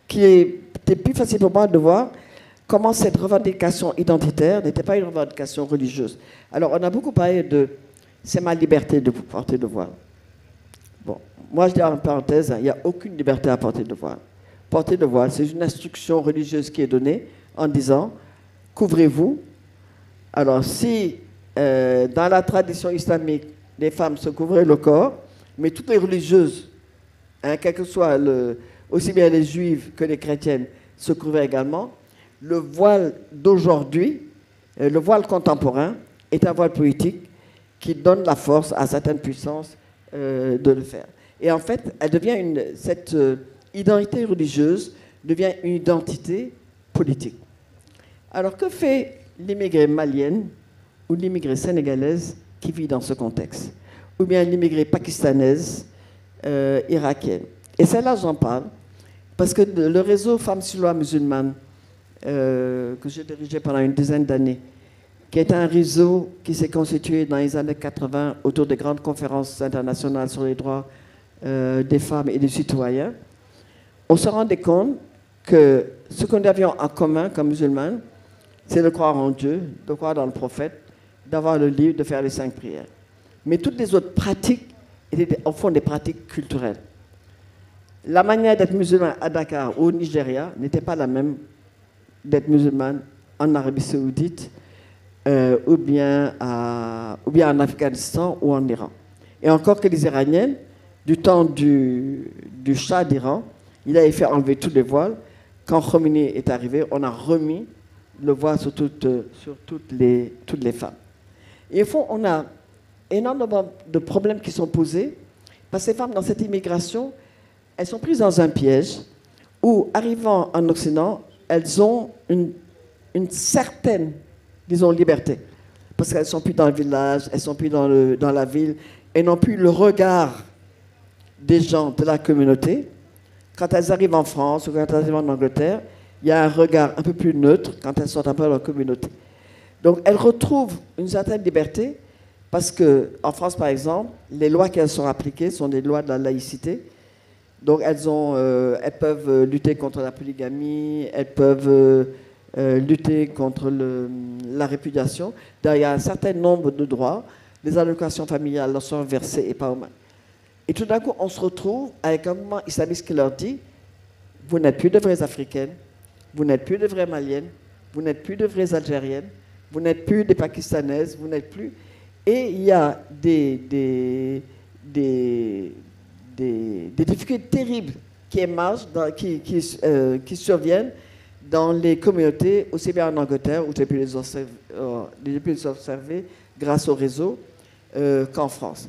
qu'il était plus facile pour moi de voir comment cette revendication identitaire n'était pas une revendication religieuse. Alors, on a beaucoup parlé de « c'est ma liberté de porter le voile ». Bon, moi, je dis en parenthèse, il n'y a aucune liberté à porter le voile. Porter le voile, c'est une instruction religieuse qui est donnée en disant « couvrez-vous ». Alors, si dans la tradition islamique, les femmes se couvraient le corps, mais toutes les religieuses, quel que soit aussi bien les juives que les chrétiennes, se couvraient également. Le voile d'aujourd'hui, le voile contemporain, est un voile politique qui donne la force à certaines puissances de le faire. Et en fait, cette identité religieuse devient une identité politique. Alors que fait l'immigrée malienne ou l'immigrée sénégalaise qui vit dans ce contexte, ou bien l'immigrée pakistanaise, irakienne? Et celle-là, j'en parle, parce que le réseau Femmes Siloa musulmanes, que j'ai dirigé pendant une dizaine d'années, qui est un réseau qui s'est constitué dans les années 80 autour des grandes conférences internationales sur les droits des femmes et des citoyens, on se rendait compte que ce que nous avions en commun comme musulmanes, c'est de croire en Dieu, de croire dans le prophète, d'avoir le livre, de faire les 5 prières. Mais toutes les autres pratiques étaient au fond des pratiques culturelles. La manière d'être musulman à Dakar ou au Nigeria n'était pas la même d'être musulmane en Arabie Saoudite ou bien en Afghanistan ou en Iran. Et encore que les Iraniennes, du temps du Shah d'Iran, il avait fait enlever tous les voiles. Quand Khomeini est arrivé, on a remis le voile sur toutes les femmes. Et au fond, on a énormément de problèmes qui sont posés, parce que ces femmes, dans cette immigration, elles sont prises dans un piège où, arrivant en Occident, elles ont une certaine, disons, liberté. Parce qu'elles ne sont plus dans le village, elles ne sont plus dans la ville, elles n'ont plus le regard des gens de la communauté. Quand elles arrivent en France ou quand elles arrivent en Angleterre, il y a un regard un peu plus neutre quand elles sont un peu dans la communauté. Donc elles retrouvent une certaine liberté parce qu'en France, par exemple, les lois qu'elles sont appliquées sont des lois de la laïcité. Donc elles peuvent lutter contre la polygamie, elles peuvent lutter contre la répudiation. D'ailleurs, il y a un certain nombre de droits. Les allocations familiales leur sont versées et pas aux mains. Et tout d'un coup, on se retrouve avec un mouvement islamiste qui leur dit « Vous n'êtes plus de vraies Africaines, vous n'êtes plus de vraies Maliennes, vous n'êtes plus de vraies Algériennes, vous n'êtes plus des Pakistanaises, vous n'êtes plus... » Et il y a des difficultés terribles qui émergent, qui surviennent dans les communautés, aussi bien en Angleterre, où j'ai pu les observer grâce au réseau, qu'en France.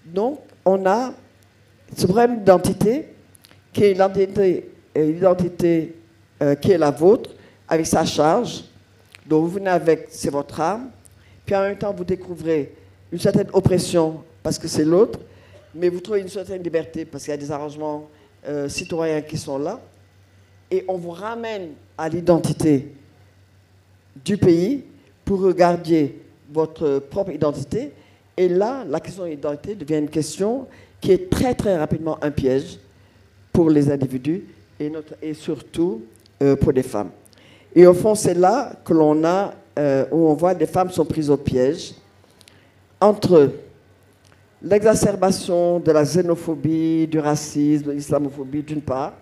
Donc, on a ce problème d'identité, qui est l'identité qui est la vôtre, avec sa charge. Donc, vous venez avec, c'est votre âme, puis en même temps, vous découvrez une certaine oppression parce que c'est l'autre, mais vous trouvez une certaine liberté parce qu'il y a des arrangements citoyens qui sont là, et on vous ramène à l'identité du pays pour regarder votre propre identité. Et là, la question de l'identité devient une question qui est très, très rapidement un piège pour les individus et surtout pour les femmes. Et au fond, c'est là que l'on a, où on voit que les femmes sont prises au piège entre l'exacerbation de la xénophobie, du racisme, de l'islamophobie d'une part,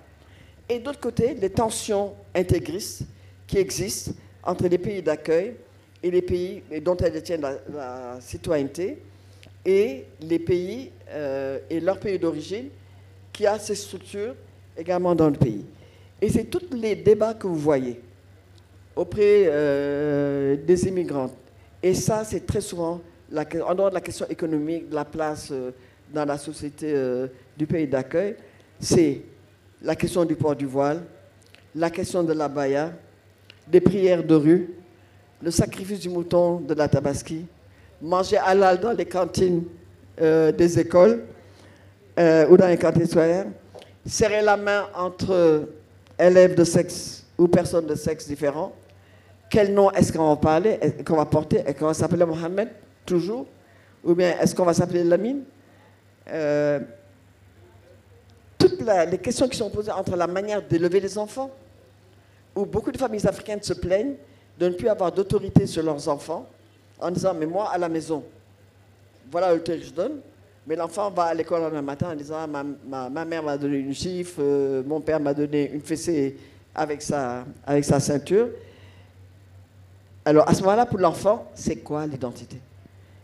et d'autre côté, les tensions intégristes qui existent entre les pays d'accueil et les pays dont elles détiennent la citoyenneté et les pays et leurs pays d'origine qui a ces structures également dans le pays. Et c'est tous les débats que vous voyez auprès des immigrantes. Et ça, c'est très souvent, en dehors de la question économique, de la place dans la société du pays d'accueil, c'est la question du port du voile, la question de l'abaya, des prières de rue, le sacrifice du mouton de la Tabaski, manger halal dans les cantines des écoles ou dans les cantines scolaires, serrer la main entre élèves de sexe ou personnes de sexe différent. Quel nom est-ce qu'on va parler, qu'on va porter? Est-ce qu'on va s'appeler Mohamed, toujours? Ou bien est-ce qu'on va s'appeler Lamine? Toutes les questions qui sont posées entre la manière d'élever les enfants, où beaucoup de familles africaines se plaignent de ne plus avoir d'autorité sur leurs enfants, en disant, mais moi, à la maison, voilà l'autorité que je donne, mais l'enfant va à l'école le matin en disant, ma mère m'a donné une gifle, mon père m'a donné une fessée avec sa ceinture. Alors, à ce moment-là, pour l'enfant, c'est quoi l'identité?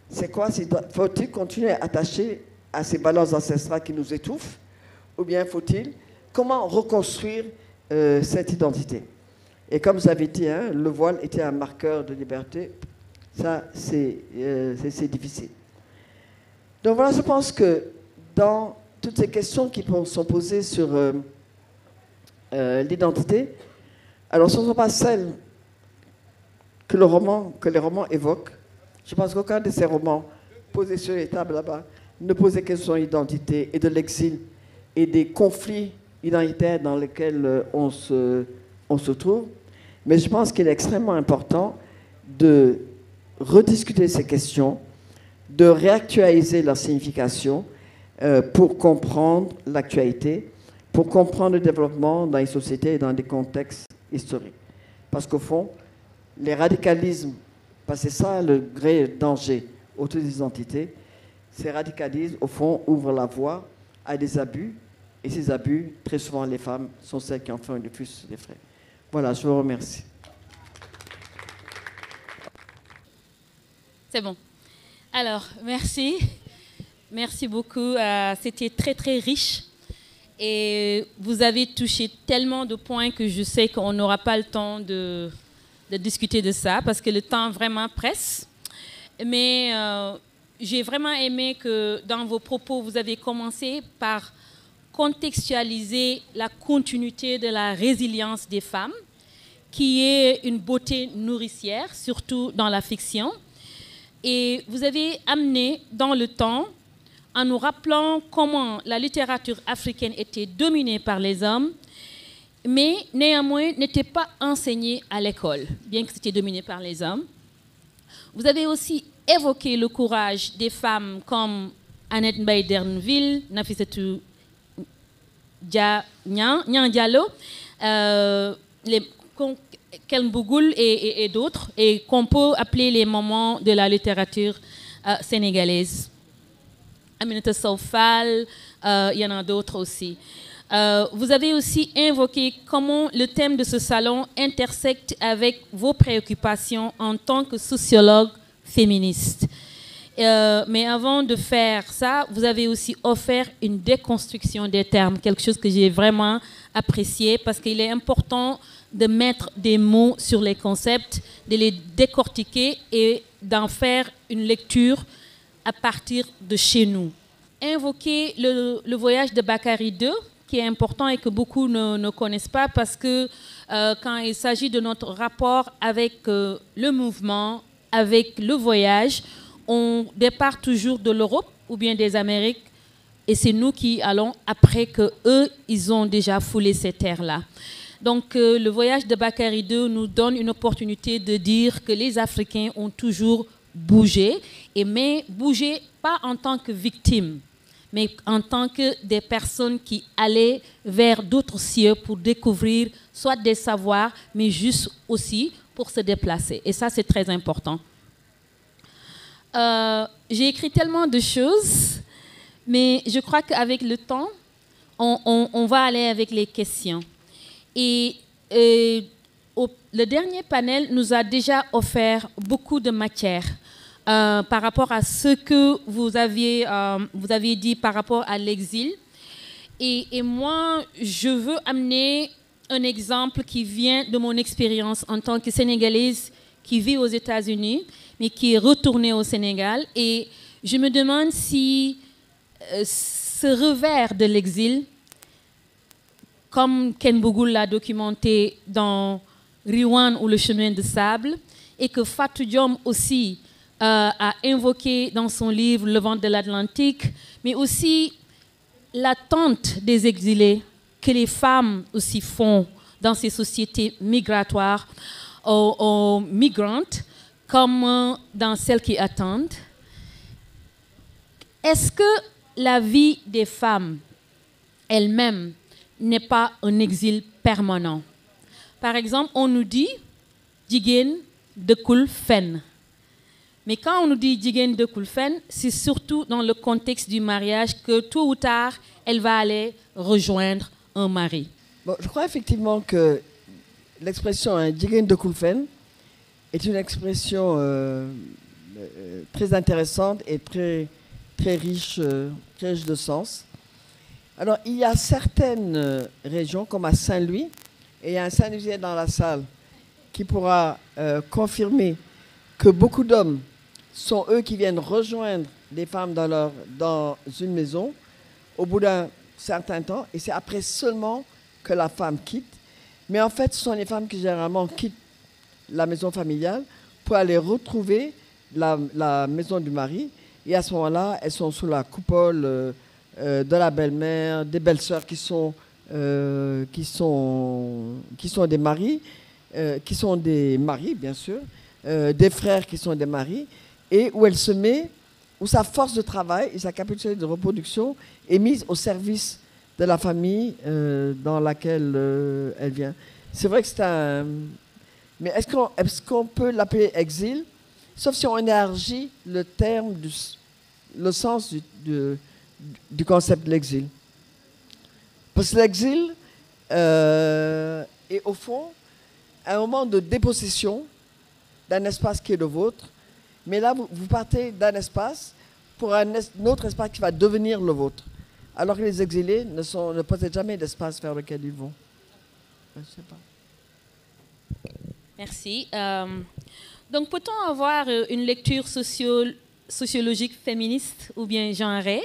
C'est quoi? Faut-il continuer à attacher à ces valeurs ancestrales qui nous étouffent? Ou bien faut-il, comment reconstruire cette identité? Et comme vous avez dit, hein, le voile était un marqueur de liberté. Ça, c'est difficile. Donc voilà, je pense que dans toutes ces questions qui sont posées sur l'identité, alors ce ne sont pas celles que les romans évoquent. Je pense qu'aucun de ces romans posés sur les tables là-bas ne posait question d'identité et de l'exil et des conflits identitaires dans lesquels on se trouve. Mais je pense qu'il est extrêmement important de rediscuter ces questions, de réactualiser leur signification pour comprendre l'actualité, pour comprendre le développement dans les sociétés et dans des contextes historiques. Parce qu'au fond, les radicalismes, parce que c'est ça le vrai danger autour des identités, ces radicalismes, au fond, ouvrent la voie à des abus, et ces abus, très souvent, les femmes sont celles qui en font le plus les frais. Voilà, je vous remercie. C'est bon. Alors, merci. Merci beaucoup. C'était très, très riche. Et vous avez touché tellement de points que je sais qu'on n'aura pas le temps de discuter de ça parce que le temps vraiment presse. Mais j'ai vraiment aimé que dans vos propos, vous avez commencé par contextualiser la continuité de la résilience des femmes, qui est une beauté nourricière, surtout dans la fiction. Et vous avez amené dans le temps, en nous rappelant comment la littérature africaine était dominée par les hommes, mais néanmoins n'était pas enseignée à l'école, bien que c'était dominé par les hommes. Vous avez aussi évoqué le courage des femmes comme Annette Mbaye d'Erneville, Nafissatou Nyan Diallo, Ken Bougoul et d'autres, et qu'on peut appeler les moments de la littérature sénégalaise. Aminata Sow Fall, il y en a d'autres aussi. Vous avez aussi invoqué comment le thème de ce salon intersecte avec vos préoccupations en tant que sociologue féministe. Mais avant de faire ça, vous avez aussi offert une déconstruction des termes, quelque chose que j'ai vraiment apprécié parce qu'il est important de mettre des mots sur les concepts, de les décortiquer et d'en faire une lecture à partir de chez nous. Invoquer le voyage de Bakary II, qui est important et que beaucoup ne connaissent pas parce que quand il s'agit de notre rapport avec le mouvement, avec le voyage, on départ toujours de l'Europe ou bien des Amériques et c'est nous qui allons après que eux, ils ont déjà foulé ces terres-là. Donc le voyage de Bakary II nous donne une opportunité de dire que les Africains ont toujours bougé, mais bougé pas en tant que victimes, mais en tant que des personnes qui allaient vers d'autres cieux pour découvrir soit des savoirs, mais juste aussi pour se déplacer. Et ça, c'est très important. J'ai écrit tellement de choses, mais je crois qu'avec le temps, on va aller avec les questions. Et le dernier panel nous a déjà offert beaucoup de matière par rapport à ce que vous aviez dit par rapport à l'exil. Et moi, je veux amener un exemple qui vient de mon expérience en tant que Sénégalaise qui vit aux États-Unis, mais qui est retournée au Sénégal. Et je me demande si ce revers de l'exil, comme Ken Bougoul l'a documenté dans Riwan ou le chemin de sable, et que Fatou Diom aussi a invoqué dans son livre Le vent de l'Atlantique, mais aussi l'attente des exilés que les femmes aussi font dans ces sociétés migratoires aux migrantes, comme dans celles qui attendent. Est-ce que la vie des femmes elles-mêmes n'est pas un exil permanent? Par exemple, on nous dit « Jigéen dëkkul fenn ». Mais quand on nous dit « Jigéen dëkkul fenn », c'est surtout dans le contexte du mariage que tôt ou tard, elle va aller rejoindre un mari. Bon, je crois effectivement que l'expression « Jigéen dëkkul fenn » est une expression très intéressante et très riche de sens. Alors, il y a certaines régions, comme à Saint-Louis, et il y a un Saint-Louisien dans la salle qui pourra confirmer que beaucoup d'hommes sont eux qui viennent rejoindre des femmes dans une maison au bout d'un certain temps, et c'est après seulement que la femme quitte. Mais en fait, ce sont les femmes qui généralement quittent la maison familiale pour aller retrouver la maison du mari, et à ce moment-là, elles sont sous la coupole de la belle-mère, des belles-sœurs qui sont des maris, qui sont des maris bien sûr, des frères qui sont des maris, et où sa force de travail et sa capacité de reproduction est mise au service de la famille dans laquelle elle vient. C'est vrai que c'est un... Mais est-ce qu'on peut l'appeler exil, sauf si on élargit le terme, le sens du concept de l'exil. Parce que l'exil est au fond un moment de dépossession d'un espace qui est le vôtre, mais là vous partez d'un espace pour un autre espace qui va devenir le vôtre, alors que les exilés ne possèdent jamais d'espace vers lequel ils vont. Je sais pas. Merci. Donc peut-on avoir une lecture sociologique féministe ou bien genrée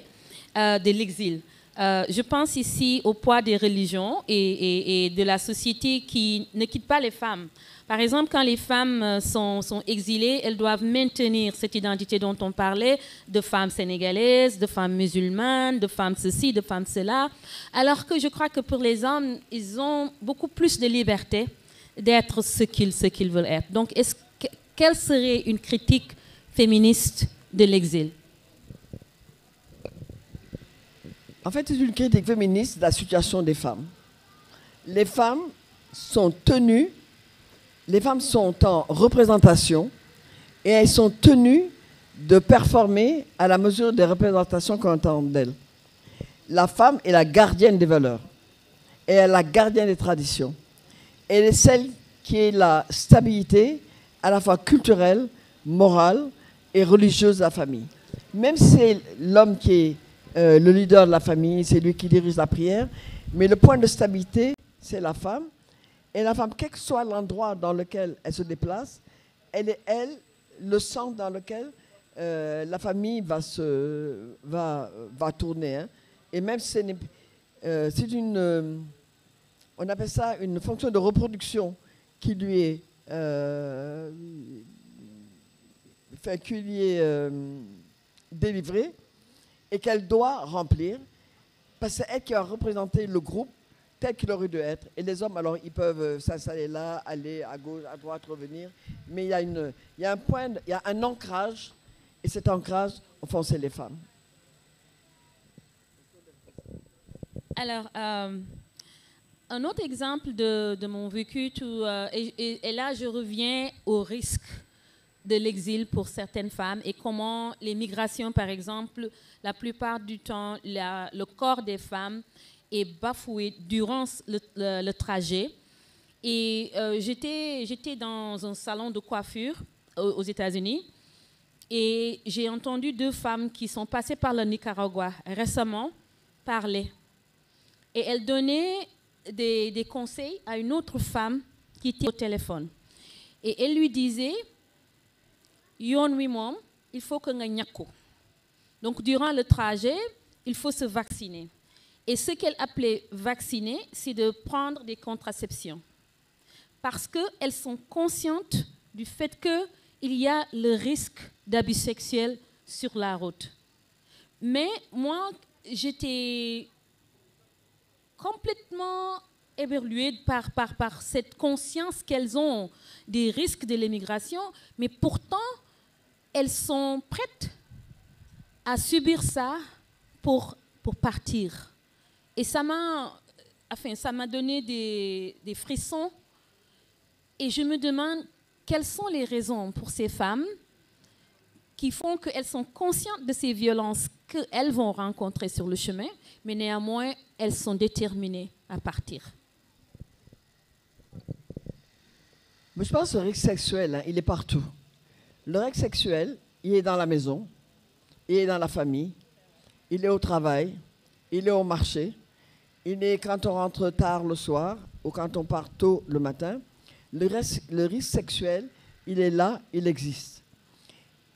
de l'exil? Je pense ici au poids des religions et de la société qui ne quitte pas les femmes. Par exemple, quand les femmes sont exilées, elles doivent maintenir cette identité dont on parlait, de femmes sénégalaises, de femmes musulmanes, de femmes ceci, de femmes cela. Alors que je crois que pour les hommes, ils ont beaucoup plus de liberté d'être ce qu'ils veulent être. Donc, quelle serait une critique féministe de l'exil? En fait, c'est une critique féministe de la situation des femmes. Les femmes sont en représentation et elles sont tenues de performer à la mesure des représentations qu'on attend d'elles. La femme est la gardienne des valeurs et elle est la gardienne des traditions. Elle est celle qui est la stabilité à la fois culturelle, morale et religieuse de la famille. Même si c'est l'homme qui est le leader de la famille, c'est lui qui dirige la prière, mais le point de stabilité, c'est la femme. Et la femme, quel que soit l'endroit dans lequel elle se déplace, elle est, le centre dans lequel la famille va tourner. Hein. Et même si c'est on appelle ça une fonction de reproduction qui lui est, délivrée et qu'elle doit remplir. Parce que c'est elle qui a représenté le groupe tel qu'il aurait dû être. Et les hommes, alors, ils peuvent s'installer là, aller à gauche, à droite, revenir. Mais il y a un point, il y a un ancrage. Et cet ancrage, au fond, c'est les femmes. Alors, un autre exemple de mon vécu, et là je reviens au risque de l'exil pour certaines femmes et comment les migrations, par exemple, la plupart du temps, le corps des femmes est bafoué durant le trajet. Et j'étais dans un salon de coiffure aux États-Unis et j'ai entendu 2 femmes qui sont passées par le Nicaragua récemment parler. Et elles donnaient des conseils à une autre femme qui était au téléphone. Et elle lui disait, Yon wi mom, il faut que nga ñakku. Donc durant le trajet, il faut se vacciner. Et ce qu'elle appelait vacciner, c'est de prendre des contraceptions. Parce qu'elles sont conscientes du fait qu'il y a le risque d'abus sexuels sur la route. Mais moi, j'étais complètement éberluée par cette conscience qu'elles ont des risques de l'immigration, mais pourtant, elles sont prêtes à subir ça pour partir. Et ça m'a donné des frissons. Et je me demande quelles sont les raisons pour ces femmes qui font qu'elles sont conscientes de ces violences qu'elles vont rencontrer sur le chemin, mais néanmoins, elles sont déterminées à partir. Mais je pense que le risque sexuel, hein, il est partout. Le risque sexuel, il est dans la maison, il est dans la famille, il est au travail, il est au marché, il est quand on rentre tard le soir ou quand on part tôt le matin. Le risque sexuel, il est là, il existe.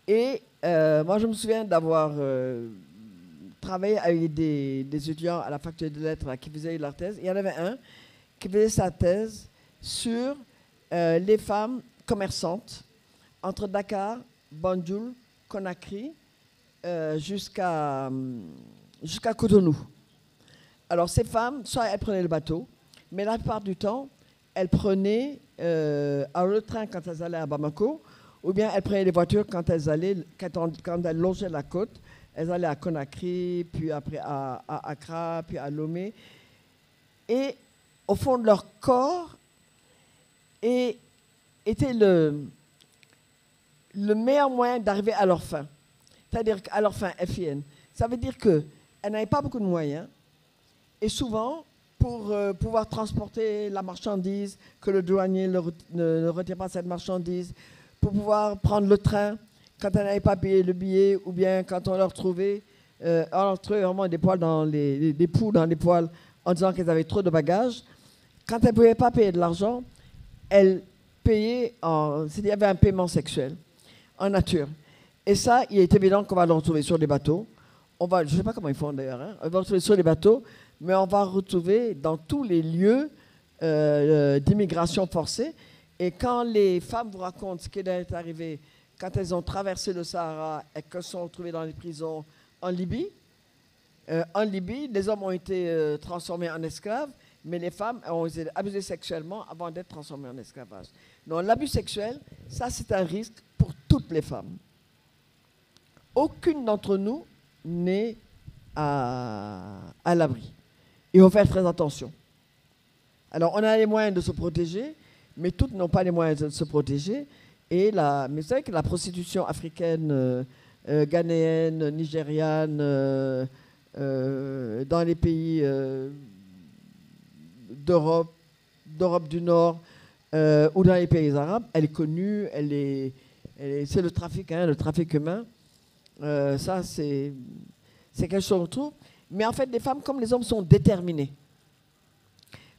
Et moi, je me souviens d'avoir travaillé avec des étudiants à la faculté de lettres là, qui faisaient leur thèse. Il y en avait un qui faisait sa thèse sur les femmes commerçantes entre Dakar, Banjul, Conakry, jusqu'à Cotonou. Alors ces femmes, soit elles prenaient le bateau, mais la plupart du temps, elles prenaient le train quand elles allaient à Bamako, ou bien elles prenaient les voitures quand elles longeaient la côte. Elles allaient à Conakry, puis après à Accra, puis à Lomé. Et au fond de leur corps était le meilleur moyen d'arriver à leur fin. C'est-à-dire qu'à leur fin, FIN. Ça veut dire qu'elles n'avaient pas beaucoup de moyens. Et souvent, pour pouvoir transporter la marchandise, que le douanier ne retire pas cette marchandise, pour pouvoir prendre le train quand elles n'avaient pas payé le billet, ou bien quand on leur trouvait vraiment des poils des poux dans les poils en disant qu'elles avaient trop de bagages. Quand elles ne pouvaient pas payer de l'argent, elles payaient, il y avait un paiement sexuel en nature. Et ça, il est évident qu'on va le retrouver sur les bateaux. Je ne sais pas comment ils font d'ailleurs, hein. On va le retrouver sur les bateaux, mais on va le retrouver dans tous les lieux d'immigration forcée. Et quand les femmes vous racontent ce qui est arrivé quand elles ont traversé le Sahara et qu'elles sont retrouvées dans les prisons en Libye, les hommes ont été transformés en esclaves, mais les femmes ont été abusées sexuellement avant d'être transformées en esclavage. Donc l'abus sexuel, ça c'est un risque pour toutes les femmes. Aucune d'entre nous n'est à l'abri. Il faut faire très attention. Alors on a les moyens de se protéger, mais toutes n'ont pas les moyens de se protéger. Mais c'est vrai que la prostitution africaine, ghanéenne, nigériane, dans les pays d'Europe du Nord ou dans les pays arabes, elle est connue, c'est le trafic, hein, le trafic humain. Ça, c'est quelque chose qu'on trouve. Mais en fait, les femmes comme les hommes sont déterminées.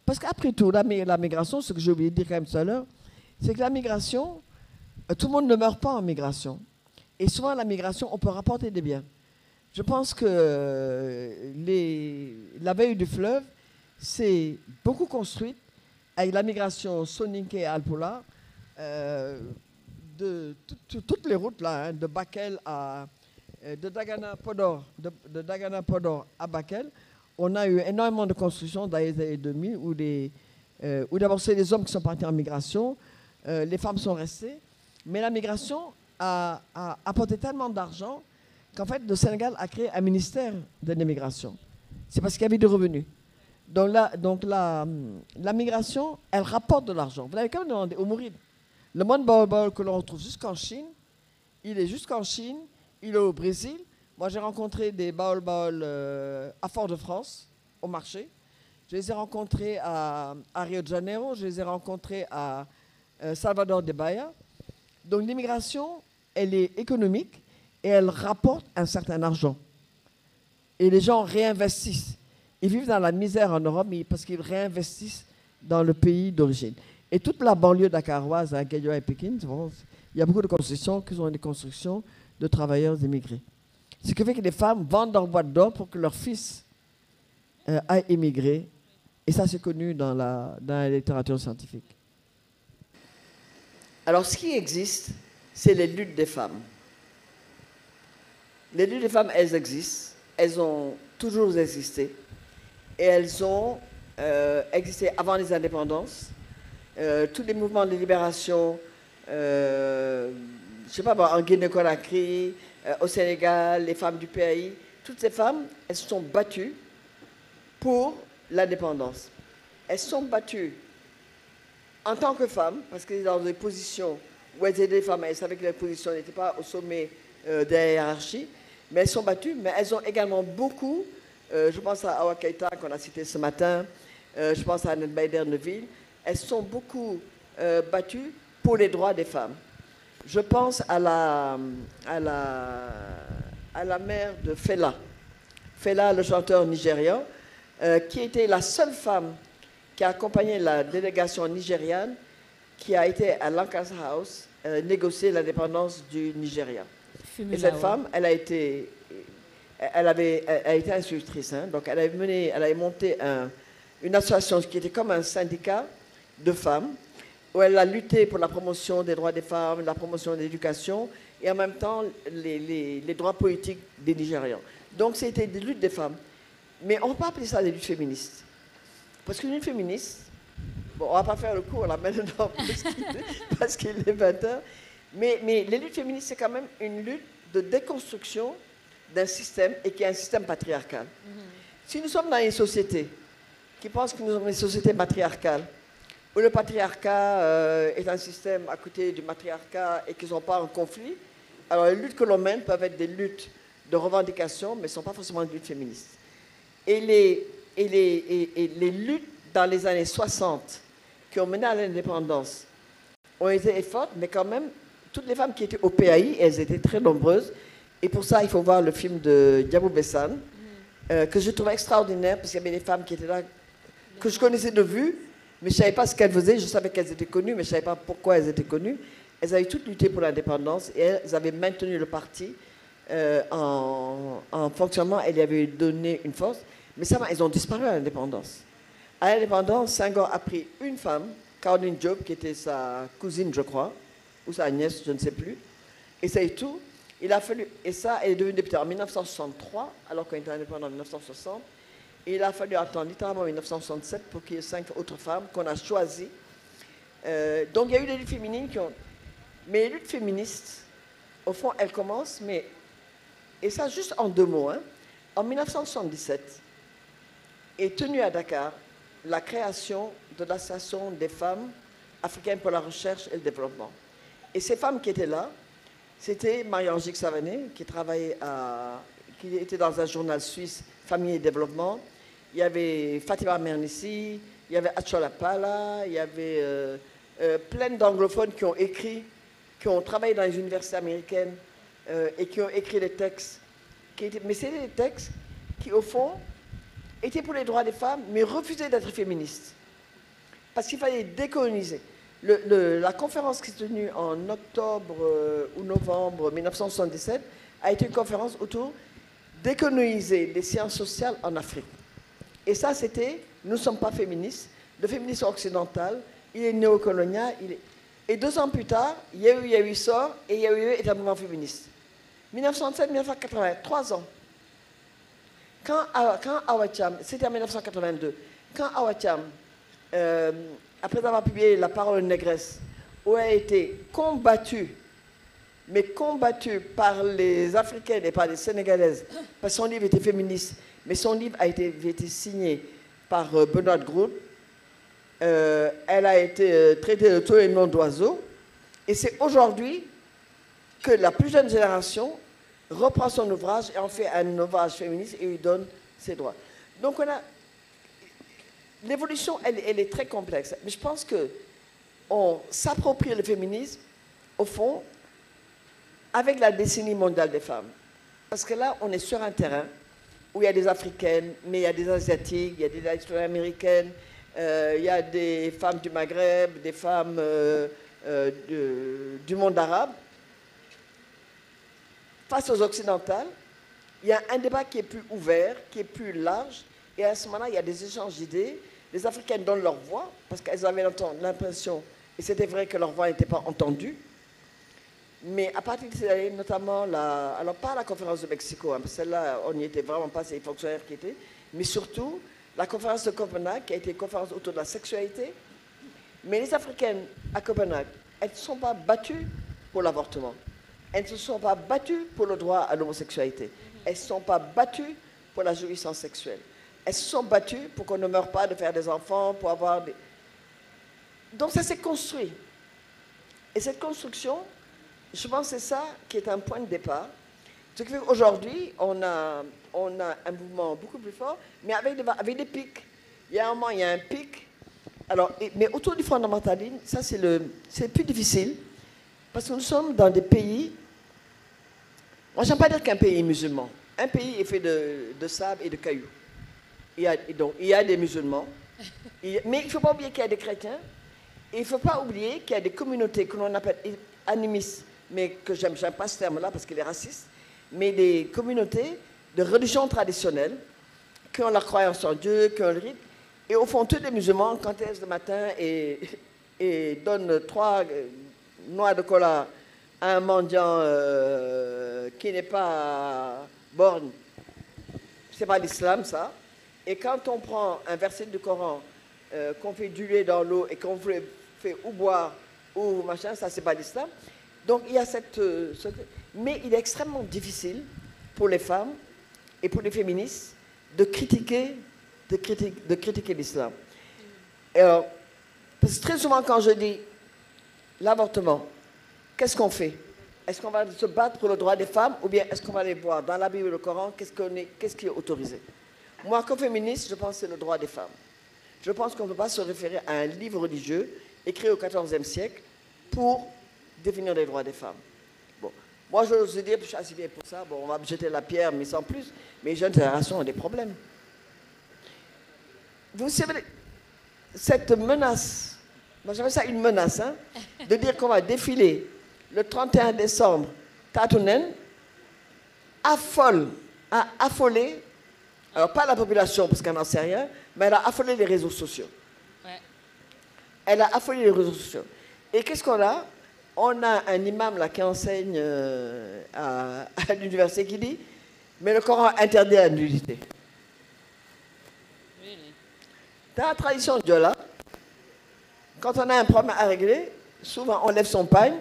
Parce qu'après tout, la migration, ce que j'ai oublié de dire quand même tout à l'heure, c'est que la migration, tout le monde ne meurt pas en migration. Et souvent, la migration, on peut rapporter des biens. Je pense que la veille du fleuve, c'est beaucoup construite avec la migration Soninké et Alpola, de toutes les routes là, hein, de Bakel de Dagana Podor à Bakel, on a eu énormément de constructions dans les années 2000 où d'abord c'est les hommes qui sont partis en migration, les femmes sont restées, mais la migration a apporté tellement d'argent qu'en fait le Sénégal a créé un ministère de l'immigration. C'est parce qu'il y avait des revenus. Donc la migration, elle rapporte de l'argent. Vous l'avez quand même demandé au Mouride. Le monde baobab que l'on retrouve jusqu'en Chine, il est jusqu'en Chine, il est au Brésil. Moi, j'ai rencontré des baols à Fort-de-France, au marché. Je les ai rencontrés à Rio de Janeiro, je les ai rencontrés à Salvador de Bahia. Donc l'immigration, elle est économique et elle rapporte un certain argent. Et les gens réinvestissent. Ils vivent dans la misère en Europe parce qu'ils réinvestissent dans le pays d'origine. Et toute la banlieue dakaroise, à Guédiawaye et Pékin, il y a beaucoup de constructions qui sont des constructions de travailleurs immigrés. Ce qui fait que les femmes vendent leur boîte d'or pour que leur fils aille immigrer. Et ça, c'est connu dans la littérature scientifique. Alors, ce qui existe, c'est les luttes des femmes. Les luttes des femmes, elles existent. Elles ont toujours existé. Et elles ont existé avant les indépendances. Tous les mouvements de libération, je ne sais pas, en Guinée-Conakry, au Sénégal, les femmes du pays, toutes ces femmes, elles se sont battues pour l'indépendance. Elles se sont battues en tant que femmes, parce qu'elles étaient dans des positions où elles étaient des femmes, elles savaient que leurs positions n'étaient pas au sommet de la hiérarchie, mais elles sont battues, mais elles ont également beaucoup, je pense à Awa Keïta qu'on a cité ce matin, je pense à Annette Baider-Neville, elles sont beaucoup battues pour les droits des femmes. Je pense à la mère de Fela. Fela, le chanteur nigérian, qui était la seule femme qui a accompagné la délégation nigériane qui a été à Lancaster House négocier l'indépendance du Nigeria. Et cette femme, elle a été institutrice, hein, donc elle avait monté une association qui était comme un syndicat de femmes, où elle a lutté pour la promotion des droits des femmes, la promotion de l'éducation, et en même temps les droits politiques des Nigérians. Donc c'était des luttes des femmes. Mais on ne peut pas appeler ça des luttes féministes. Parce qu'une lutte féministe, bon, on ne va pas faire le cours là maintenant parce qu'il est 20h, mais les luttes féministes, c'est quand même une lutte de déconstruction d'un système et qui est un système patriarcal. Si nous sommes dans une société qui pense que nous sommes une société patriarcale, où le patriarcat est un système à côté du matriarcat et qu'ils ne sont pas en conflit, alors les luttes que l'on mène peuvent être des luttes de revendication, mais ne sont pas forcément des luttes féministes. Et les luttes dans les années 60 qui ont mené à l'indépendance ont été fortes, mais quand même, toutes les femmes qui étaient au PAI, elles étaient très nombreuses. Et pour ça, il faut voir le film de Diabou Bessane, que je trouvais extraordinaire, parce qu'il y avait des femmes qui étaient là, que je connaissais de vue, mais je ne savais pas ce qu'elles faisaient. Je savais qu'elles étaient connues, mais je ne savais pas pourquoi elles étaient connues. Elles avaient toutes lutté pour l'indépendance et elles avaient maintenu le parti en fonctionnement. Elles lui avaient donné une force. Mais ça, elles ont disparu à l'indépendance. À l'indépendance, Senghor a pris une femme, Caroline Diop, qui était sa cousine, je crois, ou sa nièce, je ne sais plus. Et c'est tout. Il a fallu, et ça, elle est devenue députée en 1963, alors qu'on était indépendant en 1960. Et il a fallu attendre littéralement 1967 pour qu'il y ait 5 autres femmes qu'on a choisies. Donc il y a eu des luttes féminines qui ont... Mais les luttes féministes, au fond, elles commencent, mais... Et ça, juste en 2 mots. Hein. En 1977, est tenue à Dakar la création de l'Association des femmes africaines pour la recherche et le développement. Et ces femmes qui étaient là, c'était Marie-Angèle Savané, qui qui était dans un journal suisse, Famille et Développement. Il y avait Fatima Mernissi, il y avait Achola Pala, il y avait plein d'anglophones qui ont écrit, qui ont travaillé dans les universités américaines et qui ont écrit des textes. Mais c'était des textes qui, au fond, étaient pour les droits des femmes, mais refusaient d'être féministes. Parce qu'il fallait décoloniser. La conférence qui s'est tenue en octobre ou novembre 1977 a été une conférence autour décoloniser les sciences sociales en Afrique. Et ça, c'était, nous ne sommes pas féministes, le féminisme occidental, il est néocolonial, Et 2 ans plus tard, Yehu sort et Yehu est un mouvement féministe. 1967-1980, 3 ans. Quand Awa Thiam, c'était en 1982, quand Awa Thiam, après avoir publié La parole négresse, où elle a été combattue, mais combattue par les Africaines et par les Sénégalaises, parce que son livre était féministe, mais son livre a été signé par Benoît Groult. Elle a été traitée de tous les noms d'oiseaux. Et c'est aujourd'hui que la plus jeune génération reprend son ouvrage et en fait un ouvrage féministe et lui donne ses droits. Donc l'évolution, elle est très complexe. Mais je pense qu'on s'approprie le féminisme, au fond, avec la décennie mondiale des femmes. Parce que là, on est sur un terrain où il y a des Africaines, mais il y a des Asiatiques, il y a des Américaines, il y a des femmes du Maghreb, des femmes du monde arabe. Face aux occidentales, il y a un débat qui est plus ouvert, qui est plus large, et à ce moment-là, il y a des échanges d'idées. Les Africaines donnent leur voix, parce qu'elles avaient l'impression, et c'était vrai que leur voix n'était pas entendue. Mais à partir de ces années, notamment, alors pas la conférence de Mexico, hein, celle-là, on n'y était vraiment pas, c'est les fonctionnaires qui étaient, mais surtout la conférence de Copenhague, qui a été une conférence autour de la sexualité. Mais les Africaines à Copenhague, elles ne se sont pas battues pour l'avortement. Elles ne se sont pas battues pour le droit à l'homosexualité. Elles ne se sont pas battues pour la jouissance sexuelle. Elles se sont battues pour qu'on ne meure pas de faire des enfants, pour avoir des... Donc ça s'est construit. Et cette construction, je pense que c'est ça qui est un point de départ. Ce qui fait qu'aujourd'hui, on a un mouvement beaucoup plus fort, mais avec des pics. Il y a un moment, il y a un pic. Alors, mais autour du fondamentalisme, ça c'est plus difficile, parce que nous sommes dans des pays... Moi, j'aime pas dire qu'un pays est musulman. Un pays est fait de sable et de cailloux. Donc, il y a des musulmans, mais il ne faut pas oublier qu'il y a des chrétiens, et il ne faut pas oublier qu'il y a des communautés que l'on appelle animistes, mais que j'aime pas ce terme-là parce qu'il est raciste, mais des communautés de religion traditionnelle qui ont la croyance en Dieu, qui ont le rite, et au fond, tous les musulmans, quand ils se le matin et donnent 3 noix de cola à un mendiant qui n'est pas borgne, c'est pas l'islam, ça. Et quand on prend un verset du Coran, qu'on fait diluer dans l'eau et qu'on fait ou boire ou machin, ça c'est pas l'islam. Donc il y a mais il est extrêmement difficile pour les femmes et pour les féministes de critiquer l'islam. Alors, parce que très souvent quand je dis l'avortement, qu'est-ce qu'on fait? Est-ce qu'on va se battre pour le droit des femmes ou bien est-ce qu'on va aller voir dans la Bible et le Coran qu'est-ce qui est autorisé? Moi, comme féministe, je pense que c'est le droit des femmes. Je pense qu'on ne peut pas se référer à un livre religieux écrit au XIVe siècle pour définir les droits des femmes. Bon, moi, je veux dire, je suis assez bien pour ça, bon, on va me jeter la pierre, mais sans plus. Mais les jeunes générations ont des problèmes. Vous savez, cette menace, moi j'appelle ça une menace, hein, de dire qu'on va défiler le 31 décembre, Tatounen, a affolé, alors pas la population, parce qu'elle n'en sait rien, mais elle a affolé les réseaux sociaux. Ouais. Elle a affolé les réseaux sociaux. Et qu'est-ce qu'on a? On a un imam là qui enseigne à l'université qui dit, mais le Coran interdit la nudité. Really? Dans la tradition Diola, quand on a un problème à régler, souvent on lève son pagne.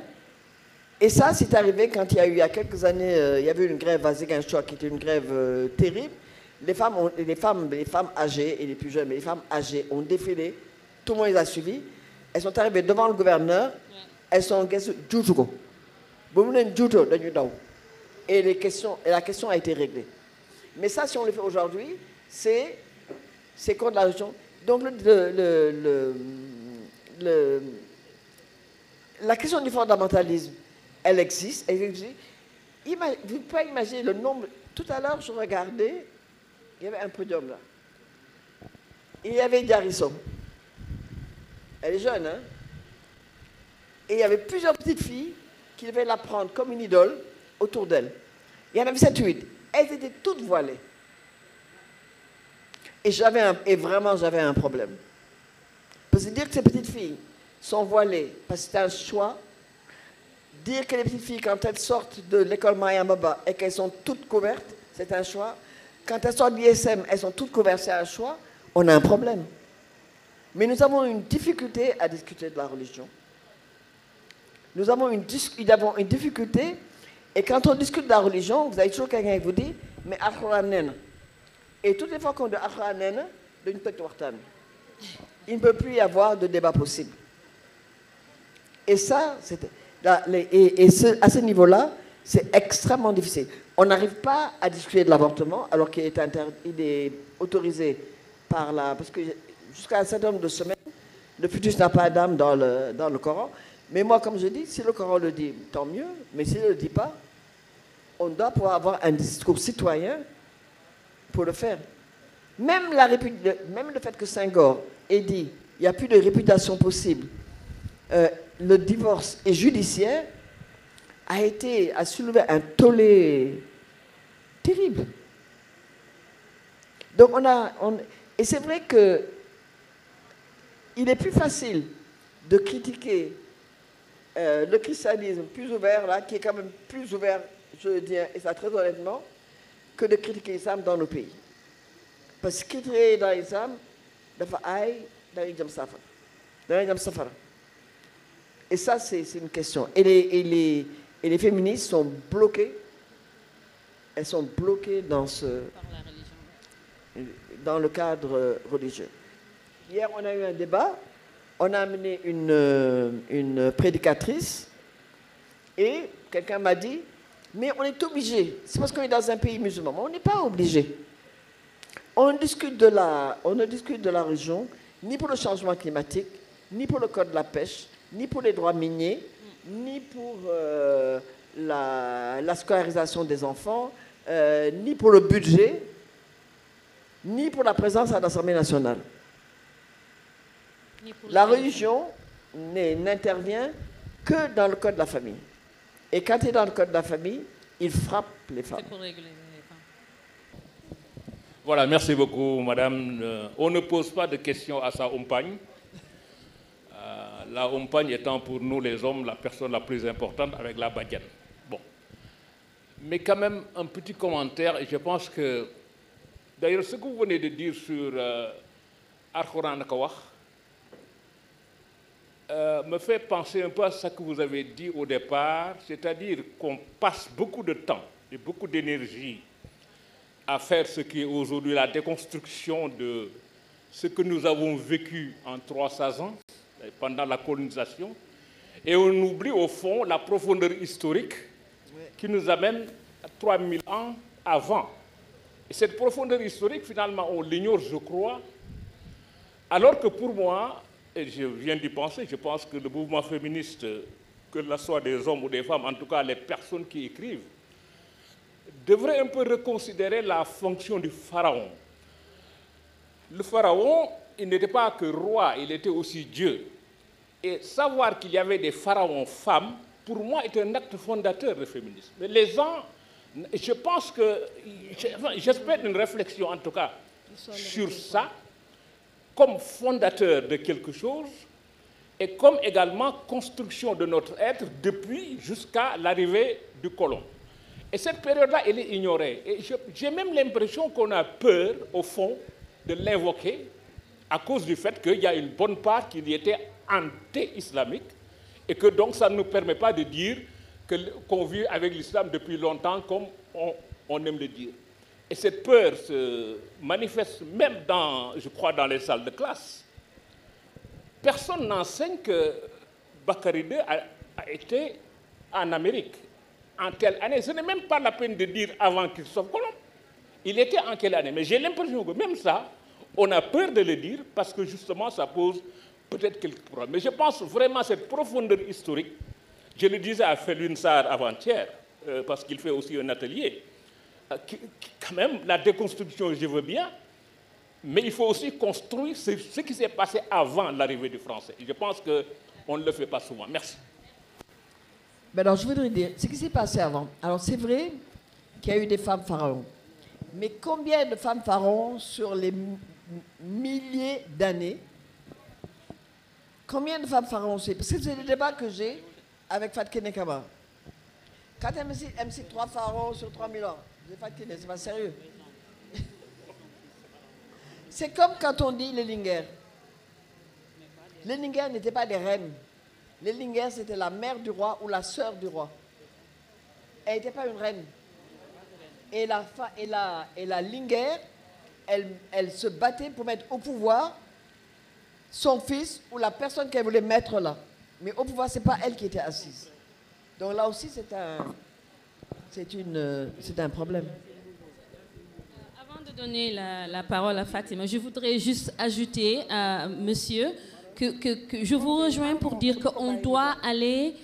Et ça, c'est arrivé quand il y a quelques années, il y avait une grève à Ziguinchor qui était une grève terrible. Les femmes âgées et les plus jeunes, mais les femmes âgées ont défilé, tout le monde les a suivis. Elles sont arrivées devant le gouverneur, elles sont et la question a été réglée. Mais ça, si on le fait aujourd'hui, c'est contre la religion. Donc la question du fondamentalisme, elle existe. Vous pouvez imaginer le nombre. Tout à l'heure, je regardais, il y avait un podium là. Il y avait Diarisso. Elle est jeune, hein? Et il y avait plusieurs petites filles qui devaient la prendre comme une idole autour d'elle. Il y en avait 7 ou 8. Elles étaient toutes voilées. Et vraiment, j'avais un problème. Parce que dire que ces petites filles sont voilées, parce que c'est un choix, dire que les petites filles, quand elles sortent de l'école Maya Maba et qu'elles sont toutes couvertes, c'est un choix. Quand elles sortent d'ISM, elles sont toutes conversées à choix, on a un problème. Mais nous avons une difficulté à discuter de la religion. Nous avons une difficulté, et quand on discute de la religion, vous avez toujours quelqu'un qui vous dit, mais Al-Quran nena. Et toutes les fois qu'on dit Al-Quran nena, il ne peut plus y avoir de débat possible. Et ça, à ce niveau-là, c'est extrêmement difficile. On n'arrive pas à discuter de l'avortement alors qu'il est autorisé par la... Parce que jusqu'à un certain nombre de semaines, le fœtus n'a pas d'âme dans le Coran. Mais moi, comme je dis, si le Coran le dit, tant mieux. Mais s'il ne le dit pas, on doit pouvoir avoir un discours citoyen pour le faire. Même le fait que Senghor ait dit il n'y a plus de réputation possible, le divorce est judiciaire, a soulevé un tollé terrible. Donc et c'est vrai que il est plus facile de critiquer le christianisme plus ouvert, là, qui est quand même plus ouvert, je le dis, et ça très honnêtement, que de critiquer l'islam dans nos pays. Parce que critiquer dans l'islam, dafa aay dans les safara. Et ça, c'est une question. Et les féministes sont bloquées. Elles sont bloquées dans le cadre religieux. Hier, on a eu un débat. On a amené une prédicatrice. Et quelqu'un m'a dit, mais on est obligé. C'est parce qu'on est dans un pays musulman. Mais on n'est pas obligé. On ne discute de la religion, ni pour le changement climatique, ni pour le code de la pêche, ni pour les droits miniers, ni pour la scolarisation des enfants, ni pour le budget, ni pour la présence à l'Assemblée nationale. La religion n'intervient que dans le code de la famille. Et quand il est dans le code de la famille, il frappe les femmes. C'est pour réguler les femmes. Voilà, merci beaucoup, madame. On ne pose pas de questions à sa compagne. La compagne étant pour nous, les hommes, la personne la plus importante avec la badiane. Bon. Mais quand même, un petit commentaire, et je pense que, d'ailleurs, ce que vous venez de dire sur Al-Quran Nakawah me fait penser un peu à ce que vous avez dit au départ, c'est-à-dire qu'on passe beaucoup de temps et beaucoup d'énergie à faire ce qui est aujourd'hui la déconstruction de ce que nous avons vécu en 300 ans, pendant la colonisation, et on oublie au fond la profondeur historique qui nous amène à 3000 ans avant. Et cette profondeur historique, finalement, on l'ignore, je crois, alors que pour moi, et je viens d'y penser, je pense que le mouvement féministe, que ce soit des hommes ou des femmes, en tout cas les personnes qui écrivent, devraient un peu reconsidérer la fonction du pharaon. Le pharaon, il n'était pas que roi, il était aussi Dieu. Et savoir qu'il y avait des pharaons femmes, pour moi, est un acte fondateur du féminisme. Mais les gens, je pense que, j'espère une réflexion en tout cas sur ça, comme fondateur de quelque chose, et comme également construction de notre être depuis jusqu'à l'arrivée du colon. Et cette période-là, elle est ignorée. Et j'ai même l'impression qu'on a peur, au fond, de l'invoquer à cause du fait qu'il y a une bonne part qui y était anti-islamique et que donc ça ne nous permet pas de dire qu'on vit avec l'islam depuis longtemps comme on aime le dire. Et cette peur se manifeste même je crois, dans les salles de classe. Personne n'enseigne que Bakary II a été en Amérique en telle année. Ce n'est même pas la peine de dire avant Christophe Colomb. Il était en quelle année? Mais j'ai l'impression que même ça, on a peur de le dire parce que justement ça pose peut-être quelques problèmes. Mais je pense vraiment à cette profondeur historique. Je le disais à Felwine Sarr avant-hier, parce qu'il fait aussi un atelier. Quand même, la déconstruction, je veux bien, mais il faut aussi construire ce qui s'est passé avant l'arrivée du français. Et je pense qu'on ne le fait pas souvent. Merci. Ben alors, je voudrais dire, ce qui s'est passé avant. Alors, c'est vrai qu'il y a eu des femmes pharaons. Mais combien de femmes pharaons sur les milliers d'années? Combien de femmes pharaons c'est? Parce que c'est le débat que j'ai avec Fatou Nekama. Quand elle me cite 3 pharaons sur 3000 ans, je dis Fatou, c'est pas sérieux. C'est comme quand on dit les Lingers. Les Lingers n'étaient pas des reines. Les Lingers, c'était la mère du roi ou la sœur du roi. Elle n'était pas une reine. Et la Linger, elle se battait pour mettre au pouvoir son fils ou la personne qu'elle voulait mettre là. Mais au pouvoir, ce n'est pas elle qui était assise. Donc là aussi, c'est un problème. Avant de donner la parole à Fatima, je voudrais juste ajouter à monsieur que je vous rejoins pour dire qu'on doit aller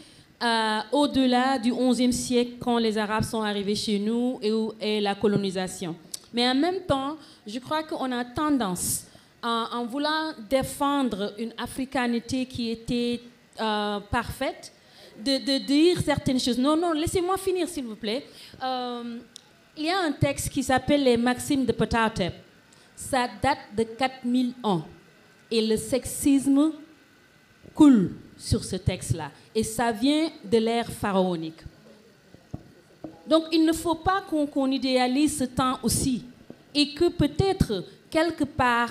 au-delà du XIe siècle quand les Arabes sont arrivés chez nous et la colonisation. Mais en même temps, je crois qu'on a tendance, en voulant défendre une africanité qui était parfaite, de dire certaines choses. Non, non, laissez-moi finir, s'il vous plaît. Il y a un texte qui s'appelle les Maximes de Ptahhotep. Ça date de 4000 ans. Et le sexisme coule sur ce texte-là. Et ça vient de l'ère pharaonique. Donc, il ne faut pas qu'on idéalise ce temps aussi. Et que peut-être, quelque part,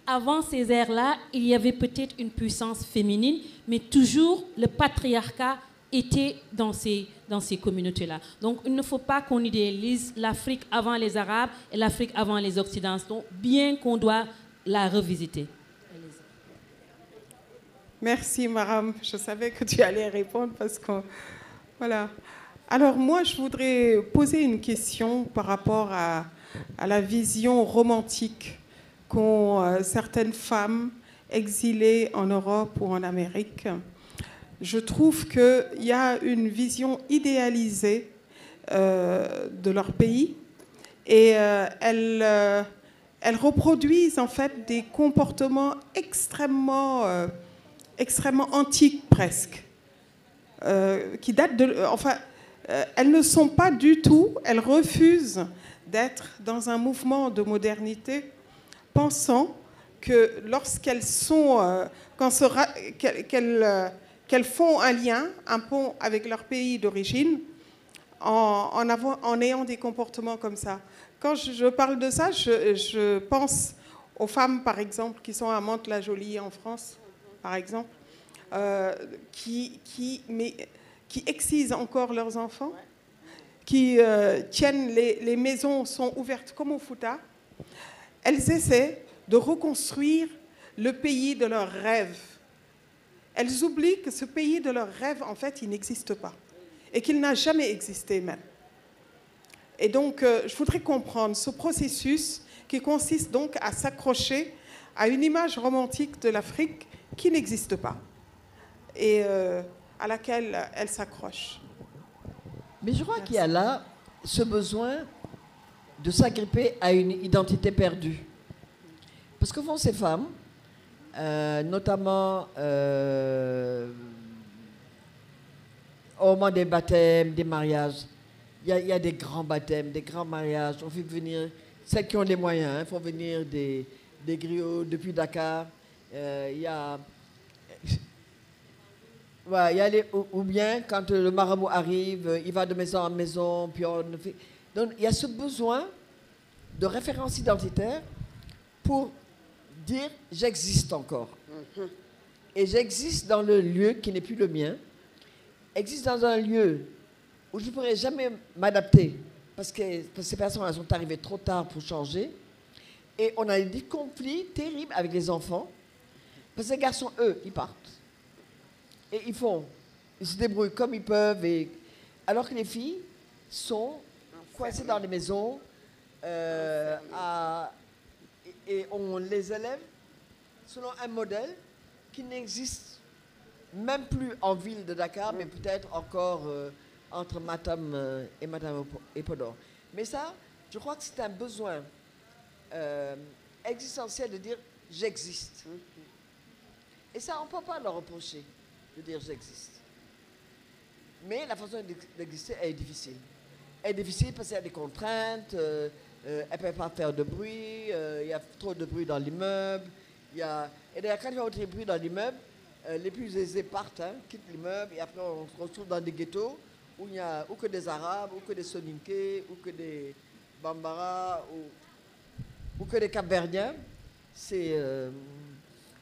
avant ces ères-là, il y avait peut-être une puissance féminine, mais toujours le patriarcat était dans ces communautés-là. Donc, il ne faut pas qu'on idéalise l'Afrique avant les Arabes et l'Afrique avant les Occidentaux, bien qu'on doit la revisiter. Merci, Maram. Je savais que tu allais répondre parce que... Voilà. Alors, moi, je voudrais poser une question par rapport à la vision romantique qu'ont certaines femmes exilées en Europe ou en Amérique. Je trouve qu'il y a une vision idéalisée de leur pays et elles reproduisent en fait des comportements extrêmement antiques presque, qui datent de... Enfin, elles ne sont pas du tout, elles refusent d'être dans un mouvement de modernité, pensant que lorsqu'elles sont... qu'elles font un lien, un pont avec leur pays d'origine, en ayant des comportements comme ça. Quand je parle de ça, je pense aux femmes, par exemple, qui sont à Mantes-la-Jolie en France, par exemple, qui excisent encore leurs enfants, qui tiennent les maisons sont ouvertes comme au Fouta. Elles essaient de reconstruire le pays de leurs rêves. Elles oublient que ce pays de leurs rêves, en fait, il n'existe pas et qu'il n'a jamais existé même. Et donc, je voudrais comprendre ce processus qui consiste donc à s'accrocher à une image romantique de l'Afrique qui n'existe pas et à laquelle elle s'accroche. Mais je crois qu'il y a là ce besoin de s'agripper à une identité perdue. Parce que font ces femmes, notamment au moment des baptêmes, des mariages, il y a des grands baptêmes, des grands mariages. On fait venir celles qui ont les moyens, font venir des griots depuis Dakar. Il y a ou bien quand le marabout arrive, il va de maison en maison, puis on fait... Donc il y a ce besoin de référence identitaire pour dire j'existe encore. Et j'existe dans le lieu qui n'est plus le mien, existe dans un lieu où je ne pourrais jamais m'adapter parce que ces personnes sont arrivées trop tard pour changer. Et on a eu des conflits terribles avec les enfants parce que les garçons, eux, ils partent. Et ils se débrouillent comme ils peuvent, alors que les filles sont coincées dans les maisons et on les élève selon un modèle qui n'existe même plus en ville de Dakar, mais peut-être encore entre Matam et Podor. Mais ça, je crois que c'est un besoin existentiel de dire j'existe. Et ça, on ne peut pas leur reprocher de dire j'existe. Mais la façon d'exister est difficile. Elle est difficile parce qu'il y a des contraintes, elle ne peut pas faire de bruit, il y a trop de bruit dans l'immeuble. Et d'ailleurs, quand il y a autre bruit dans l'immeuble, les plus aisés partent, quittent l'immeuble, et après on se retrouve dans des ghettos où il n'y a ou que des Arabes, ou que des Soninké, ou que des Bambara, ou que des Cap-Verdiens.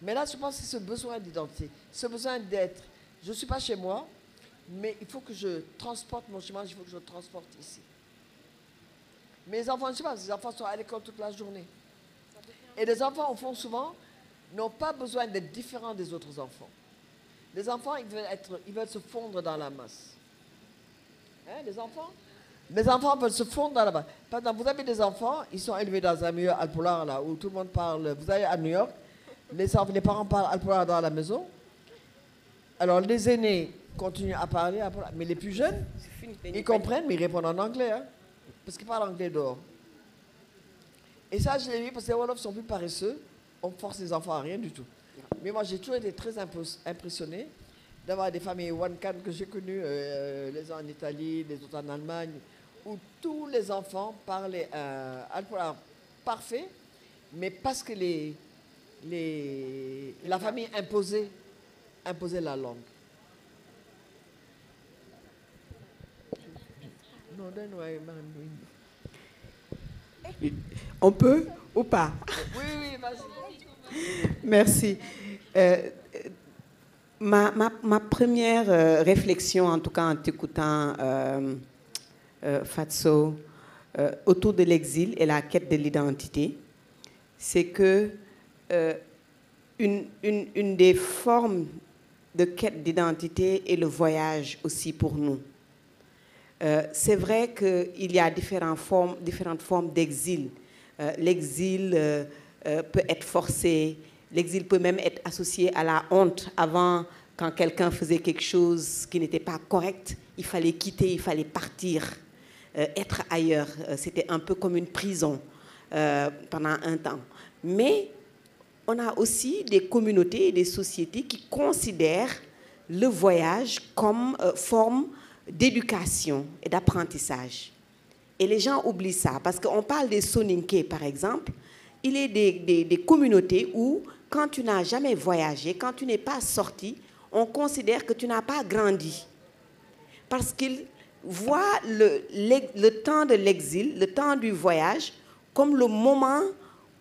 Mais là, je pense que c'est ce besoin d'identité, ce besoin d'être. Je ne suis pas chez moi, mais il faut que je transporte mon chemin, il faut que je le transporte ici. Mes enfants, je ne sais pas, les enfants sont à l'école toute la journée. Et les enfants, au fond, souvent, n'ont pas besoin d'être différents des autres enfants. Les enfants, ils veulent se fondre dans la masse. Hein, les enfants veulent se fondre dans la masse. Par exemple, vous avez des enfants, ils sont élevés dans un milieu alpulaar, là, où tout le monde parle. Vous allez à New York, les parents parlent alpulaar dans la maison. Alors, les aînés continuent à parler alpulaar, mais les plus jeunes, ils comprennent, mais ils répondent en anglais, hein, parce qu'ils parlent anglais dehors. Et ça, je l'ai vu parce que les Wolofs sont plus paresseux. On force les enfants à rien du tout. Mais moi, j'ai toujours été très impressionné d'avoir des familles Wankan que j'ai connues, les uns en Italie, les autres en Allemagne, où tous les enfants parlaient alpulaar parfait, mais parce que la famille imposait la langue. On peut ou pas? Oui, vas-y. Merci. Ma première réflexion, en tout cas en t'écoutant, Fatou, autour de l'exil et la quête de l'identité, c'est que une des formes de quête d'identité est le voyage aussi pour nous. C'est vrai qu'il y a différentes formes d'exil. L'exil peut être forcé, l'exil peut même être associé à la honte. Avant, quand quelqu'un faisait quelque chose qui n'était pas correct, il fallait quitter, il fallait partir, être ailleurs. C'était un peu comme une prison pendant un temps. Mais on a aussi des communautés et des sociétés qui considèrent le voyage comme forme d'éducation et d'apprentissage. Et les gens oublient ça, parce qu'on parle des Soninké, par exemple. Il y a des communautés où, quand tu n'as jamais voyagé, quand tu n'es pas sorti, on considère que tu n'as pas grandi. Parce qu'ils voient le temps de l'exil, le temps du voyage, comme le moment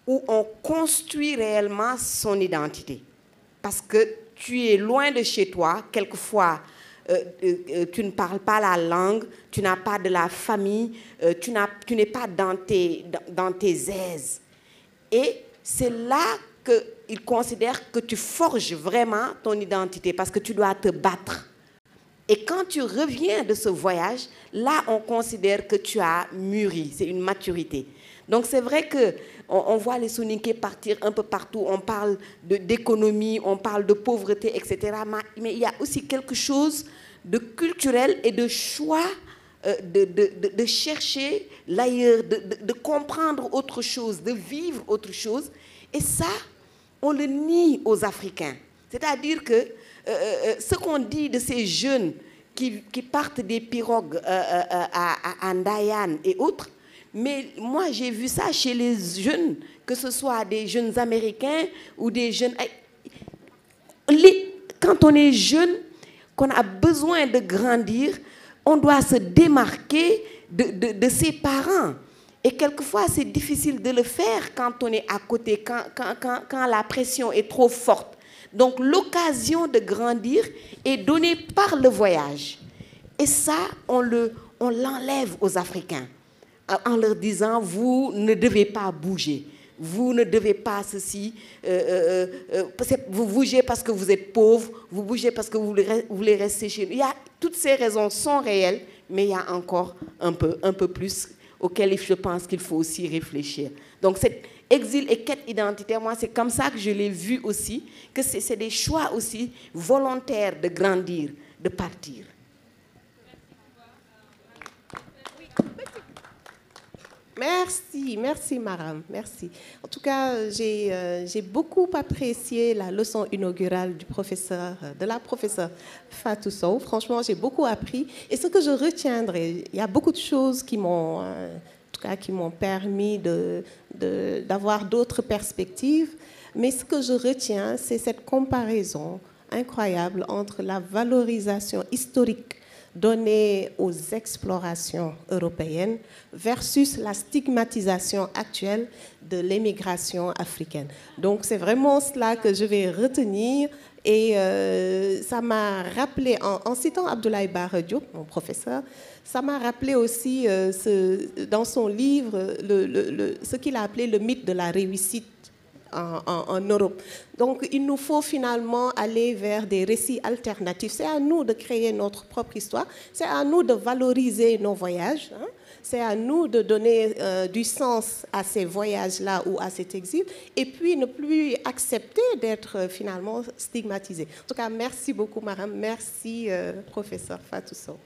où on construit réellement son identité. Parce que tu es loin de chez toi, quelquefois, tu ne parles pas la langue, tu n'as pas de la famille, tu n'es pas dans tes aises. Et c'est là qu'ils considèrent que tu forges vraiment ton identité parce que tu dois te battre. Et quand tu reviens de ce voyage, là, on considère que tu as mûri, c'est une maturité. Donc c'est vrai qu'on voit les Soninké partir un peu partout, on parle d'économie, on parle de pauvreté, etc. Mais il y a aussi quelque chose de culturel et de choix de chercher l'ailleurs, de comprendre autre chose, de vivre autre chose. Et ça, on le nie aux Africains. C'est-à-dire que ce qu'on dit de ces jeunes qui partent des pirogues à Ndayan et autres, mais moi j'ai vu ça chez les jeunes, que ce soit des jeunes Américains ou des jeunes... Quand on est jeune, qu'on a besoin de grandir, on doit se démarquer de ses parents. Et quelquefois, c'est difficile de le faire quand on est à côté, quand la pression est trop forte. Donc, l'occasion de grandir est donnée par le voyage. Et ça, on l'enlève aux Africains en leur disant, vous ne devez pas bouger. Vous ne devez pas ceci, vous bougez parce que vous êtes pauvre, vous bougez parce que vous voulez rester chez nous. Toutes ces raisons sont réelles, mais il y a encore un peu plus auquel je pense qu'il faut aussi réfléchir. Donc cet exil et quête identitaire, moi c'est comme ça que je l'ai vu aussi, que c'est des choix aussi volontaires de grandir, de partir. Merci Maram, merci. En tout cas, j'ai beaucoup apprécié la leçon inaugurale de la professeure Fatou Sow. Franchement, j'ai beaucoup appris. Et ce que je retiendrai, il y a beaucoup de choses qui m'ont permis d'avoir d'autres perspectives. Mais ce que je retiens, c'est cette comparaison incroyable entre la valorisation historique donnée aux explorations européennes versus la stigmatisation actuelle de l'émigration africaine. Donc c'est vraiment cela que je vais retenir. Et ça m'a rappelé, en citant Abdoulaye Bara Diop, mon professeur, ça m'a rappelé aussi dans son livre ce qu'il a appelé le mythe de la réussite en Europe. Donc il nous faut finalement aller vers des récits alternatifs. C'est à nous de créer notre propre histoire, c'est à nous de valoriser nos voyages, hein. C'est à nous de donner du sens à ces voyages-là ou à cet exil, et puis ne plus accepter d'être finalement stigmatisé. En tout cas, merci beaucoup, Maram. Merci, professeur Fatou Sow.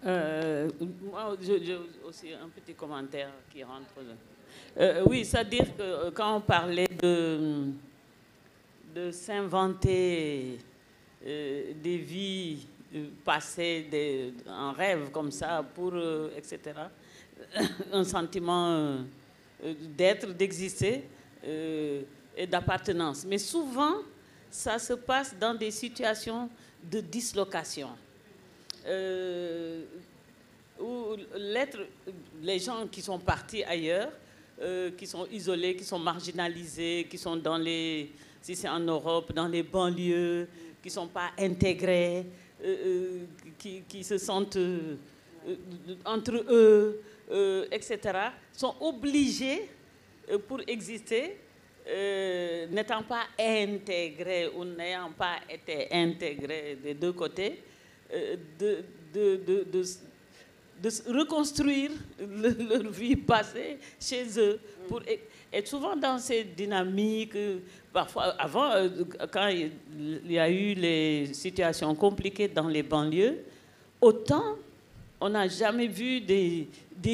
Moi, j'ai aussi un petit commentaire qui rentre là. Oui, c'est-à-dire que quand on parlait de s'inventer des vies passées en rêve comme ça, pour, etc., un sentiment d'être, d'exister et d'appartenance. Mais souvent, ça se passe dans des situations de dislocation. Où les gens qui sont partis ailleurs, qui sont isolés, qui sont marginalisés, qui sont dans les, si c'est en Europe, dans les banlieues, qui ne sont pas intégrés, qui se sentent entre eux, etc., sont obligés, pour exister, n'étant pas intégrés ou n'ayant pas été intégrés des deux côtés, de reconstruire leur vie passée chez eux, pour être souvent dans ces dynamiques. Parfois, avant, quand il y a eu les situations compliquées dans les banlieues, autant on n'a jamais vu des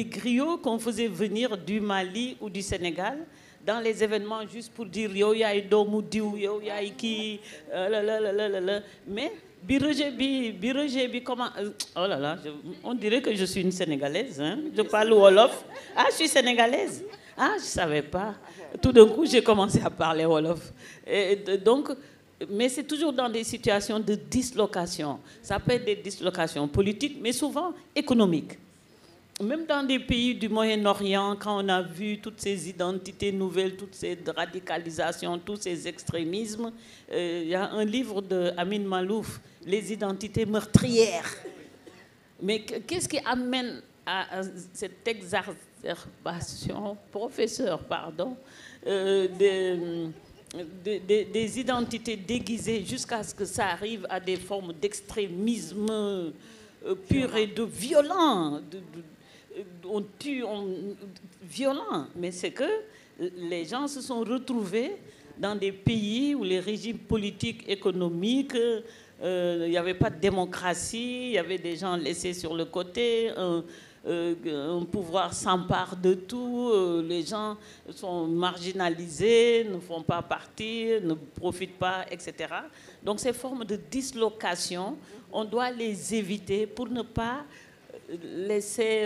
griots qu'on faisait venir du Mali ou du Sénégal dans les événements juste pour dire yo yaay doomu diw, yo yaay kii, mais Biroje, comment... Oh là là, on dirait que je suis une Sénégalaise, hein? Je parle Wolof. Ah, je suis Sénégalaise. Ah, je ne savais pas. Tout d'un coup, j'ai commencé à parler Wolof. Et donc, mais c'est toujours dans des situations de dislocation. Ça peut être des dislocations politiques, mais souvent économiques. Même dans des pays du Moyen-Orient, quand on a vu toutes ces identités nouvelles, toutes ces radicalisations, tous ces extrémismes, il y a un livre de Amin Malouf, Les identités meurtrières. Mais qu'est-ce qui amène à cette exacerbation, des identités déguisées jusqu'à ce que ça arrive à des formes d'extrémisme pur et de violent, on tue, violent, mais c'est que les gens se sont retrouvés dans des pays où les régimes politiques, économiques, il n'y avait pas de démocratie, il y avait des gens laissés sur le côté, un pouvoir s'empare de tout, les gens sont marginalisés, ne font pas partie, ne profitent pas, etc. Donc ces formes de dislocation, on doit les éviter pour ne pas laisser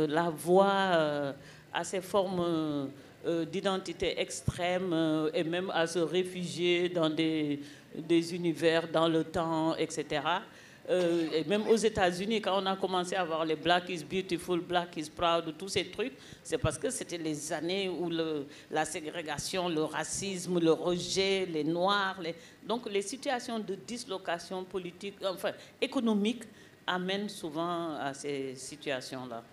la voie à ces formes d'identité extrême et même à se réfugier dans des univers dans le temps, etc. Et même aux États-Unis, quand on a commencé à voir les Black is Beautiful, Black is Proud, tous ces trucs, c'est parce que c'était les années où la ségrégation, le racisme, le rejet, les Noirs, donc les situations de dislocation politique, enfin économique, amènent souvent à ces situations-là.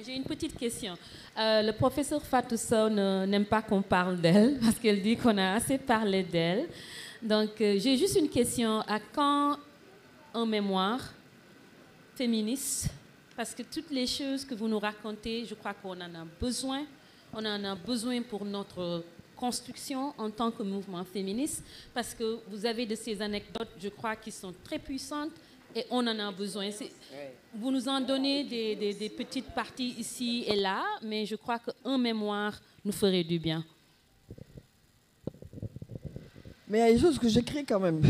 J'ai une petite question. Le professeur Fatou Sow n'aime pas qu'on parle d'elle parce qu'elle dit qu'on a assez parlé d'elle. Donc, j'ai juste une question. À quand un mémoire féministe? Parce que toutes les choses que vous nous racontez, je crois qu'on en a besoin. On en a besoin pour notre construction en tant que mouvement féministe, parce que vous avez de ces anecdotes, je crois, qui sont très puissantes et on en a besoin. Vous nous en donnez des petites parties ici et là, mais je crois qu'un mémoire nous ferait du bien. Mais il y a des choses que j'écris quand même.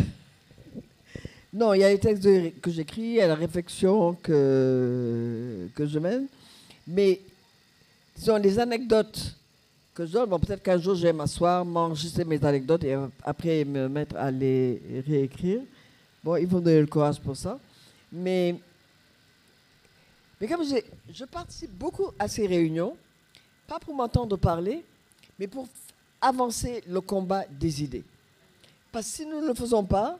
Non, il y a les textes que j'écris, il y a la réflexion que je mène, mais ce sont des anecdotes que je donne. Bon, peut-être qu'un jour, je vais m'asseoir, m'enregistrer mes anecdotes et après me mettre à les réécrire. Bon, il faut me donner le courage pour ça. Mais comme je participe beaucoup à ces réunions, pas pour m'entendre parler, mais pour avancer le combat des idées. Parce que si nous ne le faisons pas,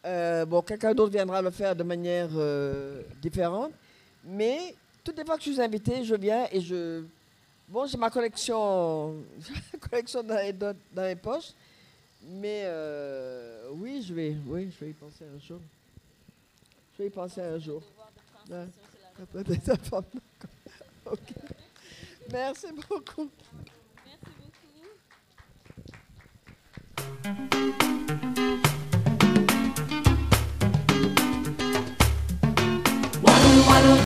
quelqu'un d'autre viendra le faire de manière différente. Mais toutes les fois que je suis invitée, je viens et j'ai ma collection, dans les poches. Mais oui, je vais y penser un jour. Je vais y penser un jour. Ouais. Okay. Merci beaucoup. Merci beaucoup.